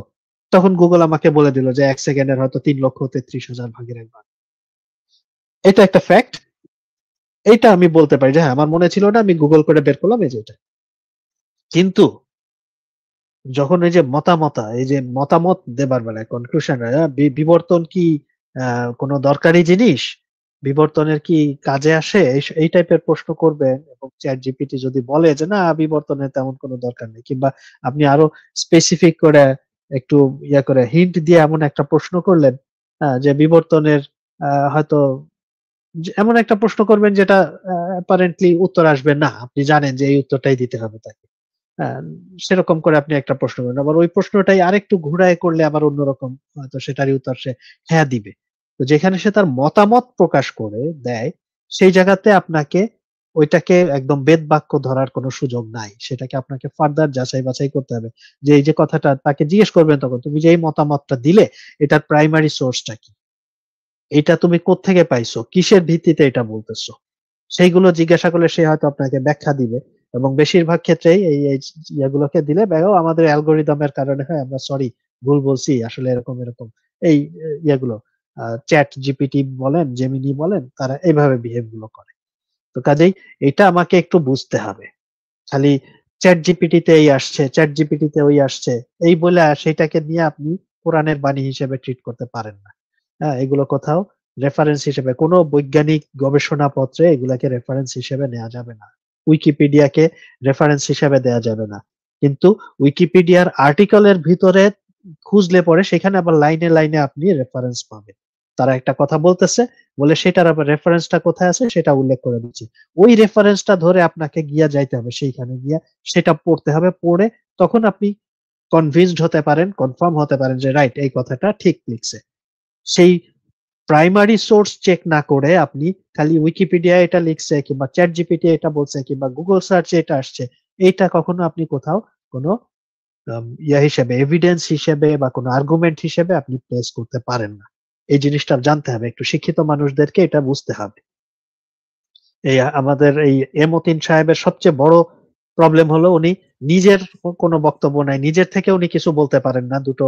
তখন গুগল আমাকে বলে দিল যে 1 সেকেন্ডের হয়তো 3,33,000 ভাগের 1 ভাগ। এটা একটা ফ্যাক্ট। এইটা আমি বলতে পারি যে হ্যাঁ আমার মনে ছিল না, আমি গুগল করে বের করলাম, এই যে এটা। কিন্তু যখন এই যে মতামত দেবার বেলায় কনক্লুশন, বিবর্তন কি কোনো দরকারি জিনিস, বিবর্তনের কি কাজে আসে, এই টাইপের প্রশ্ন করবেন, এবং চ্যাট জিপিটি যদি বলে যে না বিবর্তনের তেমন কোনো দরকার নেই, কিংবা আপনি আরো স্পেসিফিক করে একটু করে হিন্ট দিয়ে এমন একটা প্রশ্ন করলেন যে বিবর্তনের হয়তো এমন একটা প্রশ্ন করবেন যেটা অ্যাপারেন্টলি উত্তর আসবে না, আপনি জানেন যে এই উত্তরটাই দিতে হবে তাকে, হ্যাঁ, সেরকম করে আপনি একটা প্রশ্ন করেন, আবার ওই প্রশ্নটাই আরেকটু ঘুরায় করলে আবার অন্যরকম, হয়তো সেটারই উত্তর সে হ্যাঁ দিবে। তো যেখানে সে তার মতামত প্রকাশ করে দেয়, সেই জায়গাতে আপনাকে ওইটাকে একদম বেদ বাক্য ধরার কোনো সুযোগ নাই, সেটাকে আপনাকে ফার্দার যাচাই বাছাই করতে হবে। যে এই যে কথাটা তাকে জিজ্ঞেস করবেন, তখন তুমি যে এই মতামতটা দিলে এটার প্রাইমারি সোর্সটা কি, এটা তুমি কোত্থেকে পাইছো, কিসের ভিত্তিতে এটা বলতেছো, সেইগুলো জিজ্ঞাসা করলে সে হয়তো আপনাকে ব্যাখ্যা দিবে। এবং বেশিরভাগ ক্ষেত্রেই এই এই ইয়েগুলোকে দিলে আমাদের অ্যালগোরিদমের কারণে হয়, আমরা সরি ভুল বলছি, আসলে এরকম এরকম এই ইয়েগুলো চ্যাট জিপিটি বলেন, জেমিনি বলেন, তারা এইভাবে বিহেভ গুলো করে। তো কাজেই এটা আমাকে একটু বুঝতে হবে। খালি চ্যাট জিপিটিতে এই আসছে, চ্যাট জিপিটিতে ওই আসছে, এই বলে সেটাকে নিয়ে আপনি কোরআনের বাণী হিসেবে ট্রিট করতে পারেন না। হ্যাঁ, এগুলো কোথাও রেফারেন্স হিসেবে, কোনো বৈজ্ঞানিক গবেষণাপত্রে এগুলাকে রেফারেন্স হিসেবে নেওয়া যাবে না। উইকিপিডিয়াকে রেফারেন্স হিসেবে দেওয়া যাবে না। কিন্তু উইকিপিডিয়ার আর্টিকেলের ভিতরে খুঁজলে পরে সেখানে আবার লাইনে লাইনে আপনি রেফারেন্স পাবেন। তারা একটা কথা বলতেছে বলে সেটার আবার রেফারেন্সটা কোথায় আছে সেটা উল্লেখ করে দিচ্ছে। ওই রেফারেন্সটা ধরে আপনাকে গিয়া যাইতে হবে, সেইখানে গিয়া সেটা পড়তে হবে, পড়ে তখন আপনি কনভিন্সড হতে পারেন, কনফার্ম হতে পারেন যে রাইট এই কথাটা ঠিক লিখছে। সেই প্রাইমারি সোর্স চেক না করে আপনি খালি উইকিপিডিয়া এটা লিখছে কিংবা চ্যাট জিপিটি এটা বলছে কিংবা গুগল সার্চে এটা আসছে, এইটা কখনো আপনি কোথাও কোনো হিসেবে, এভিডেন্স হিসেবে বা কোনো আর্গুমেন্ট হিসেবে আপনি প্লেস করতে পারেন না। এই জিনিসটা জানতে হবে, একটু শিক্ষিত মানুষদেরকে এটা বুঝতে হবে। এই আমাদের এই মতিন সাহেবের সবচেয়ে বড় প্রবলেম হলো উনি নিজের কোনো বক্তব্য নাই, নিজের থেকে উনি কিছু বলতে পারেন না, দুটো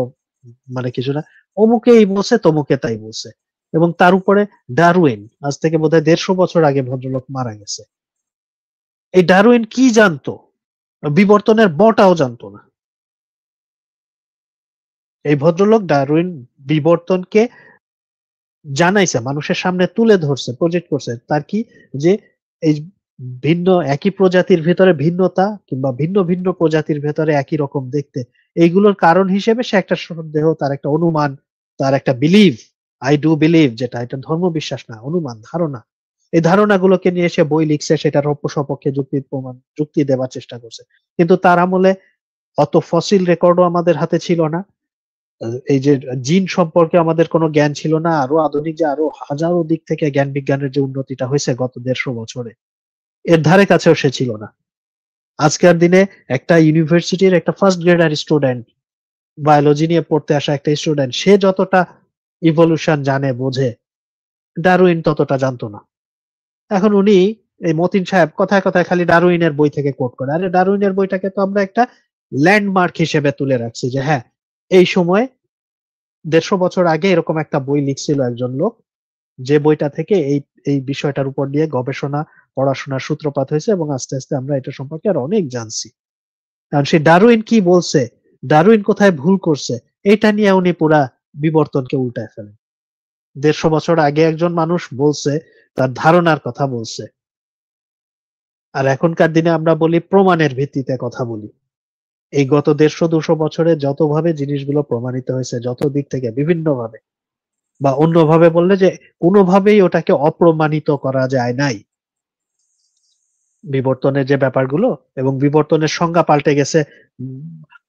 মানে কিছু না, অমুকে এই বলছে তমুকে তাই বলছে। এবং তার উপরে ডারউইন, আজ থেকে বোধহয় 150 বছর আগে ভদ্রলোক মারা গেছে। এই ডারউইন কি জানতো? বিবর্তনের বটাও জানতো না। এই ভদ্রলোক ডারউইন বিবর্তনকে জানাইছে, মানুষের সামনে তুলে ধরছে, প্রজেক্ট করছে। তার কি যে এই ভিন্ন একই প্রজাতির ভেতরে ভিন্নতা কিংবা ভিন্ন ভিন্ন প্রজাতির ভেতরে একই রকম দেখতে, এইগুলোর কারণ হিসেবে সে একটা সন্দেহ, তার একটা অনুমান, তার একটা বিলিভ, আই ডু বিলিভ, যেটা এটা ধর্ম বিশ্বাস না, অনুমান, ধারণা। এই ধারণাগুলোকে নিয়ে সে বই লিখছে, সেটার সপক্ষে যুক্তি প্রমাণ, যুক্তি দেওয়ার চেষ্টা করছে। কিন্তু তার আমলে অত ফসিল রেকর্ডও আমাদের হাতে ছিল না, এই যে জিন সম্পর্কে আমাদের কোনো জ্ঞান ছিল না, আরো আধুনিক যে আরো হাজারো দিক থেকে জ্ঞান বিজ্ঞানের যে উন্নতিটা হয়েছে গত 150 বছরে, এর ধারে কাছেও সে ছিল না। আজকের দিনে একটা ইউনিভার্সিটির একটা ফার্স্ট গ্রেডার স্টুডেন্ট, বায়োলজি নিয়ে পড়তে আসা একটা স্টুডেন্ট, সে যতটা ইভলিউশন জানে বোঝে, ডারউইন ততটা জানতো না। এখন উনি এই মতিন সাহেব কথায় কথায় খালি ডারউইনের বই থেকে কোট করে। আরে ডারউইনের বইটাকে তো আমরা একটা ল্যান্ডমার্ক হিসেবে তুলে রাখছি যে হ্যাঁ, এই সময় 150 বছর আগে এরকম একটা বই লিখছিল একজন লোক, যে বইটা থেকে এই এই বিষয়টার উপর দিয়ে গবেষণা পড়াশোনার সূত্রপাত হয়েছে এবং আস্তে আস্তে আমরা এটা সম্পর্কে আর অনেক জানছি। কারণ সেই ডারউইন কি বলছে, ডারউইন কোথায় ভুল করছে, এটা নিয়ে উনি পুরা বিবর্তনকে উল্টায় ফেলেন। 150 বছর আগে একজন মানুষ বলছে, তার ধারণার কথা বলছে, আর এখনকার দিনে আমরা বলি প্রমাণের ভিত্তিতে কথা বলি। এই গত 150-200 বছরে যতভাবে জিনিসগুলো প্রমাণিত হয়েছে, যত দিক থেকে বিভিন্ন ভাবে, বা অন্যভাবে বললে যে কোনোভাবেই ওটাকে অপ্রমাণিত করা যায় নাই। বিবর্তনের যে ব্যাপারগুলো এবং বিবর্তনের সংজ্ঞা পাল্টে গেছে।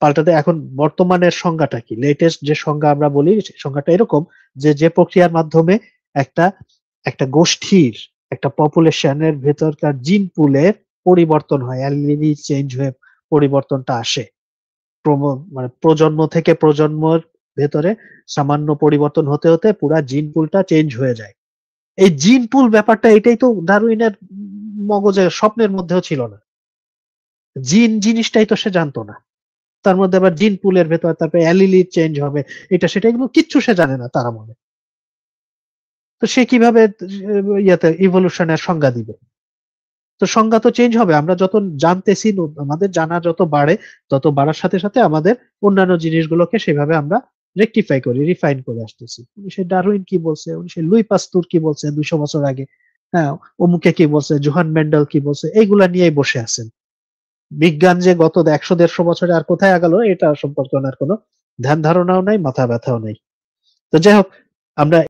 পাল্টাতে এখন বর্তমানের সংজ্ঞাটা কি, লেটেস্ট যে সংজ্ঞা আমরা বলি, সংজ্ঞাটা এরকম যে যে প্রক্রিয়ার মাধ্যমে একটা একটা গোষ্ঠীর, একটা পপুলেশনের ভেতরকার জিন পুলের পরিবর্তন হয়, অ্যালিলি চেঞ্জ হয়ে পরিবর্তনটা আসে, মানে প্রজন্ম থেকে প্রজন্মের ভেতরে সামান্য পরিবর্তন হতে হতে পুরা জিন পুলটা চেঞ্জ হয়ে যায়। এই জিন পুল ব্যাপারটা, এটাই তো ডারউইনের মগজে স্বপ্নের মধ্যেও ছিল না। জিন জিনিসটাই তো সে জানতো না। তার মধ্যে আবার জিন পুলের ভেতর তারপরে অ্যালিলি চেঞ্জ হবে, এটা সেটা এগুলো কিচ্ছু সে জানে না তারা মনে। তো সে কিভাবে ইয়াতে ইভলিউশনের সংজ্ঞা দিবে? তো সংজ্ঞা তো চেঞ্জ হবে। আমরা যত জানতেছি, আমাদের জানা যত বাড়ে, তত বাড়ার সাথে সাথে আমাদের অন্যান্য জিনিসগুলোকে সেভাবে আমরা রেকটিফাই করি, রিফাইন করে আসতেছি। সে ডারউইন কি বলছে, সে লুই পাস্তুর কি বলছে 200 বছর আগে, হ্যাঁ, অমুকে কি বলছে, জোহান মেন্ডেল কি বলছে, এইগুলা নিয়েই বসে আছেন। বিজ্ঞান যে গত 100-150 বছরে আর কোথায় গেল, এটা সম্পর্কে ওনার কোনো ধ্যান ধারণাও নাই, মাথা ব্যথাও নাই। তো যাই হোক, আমরা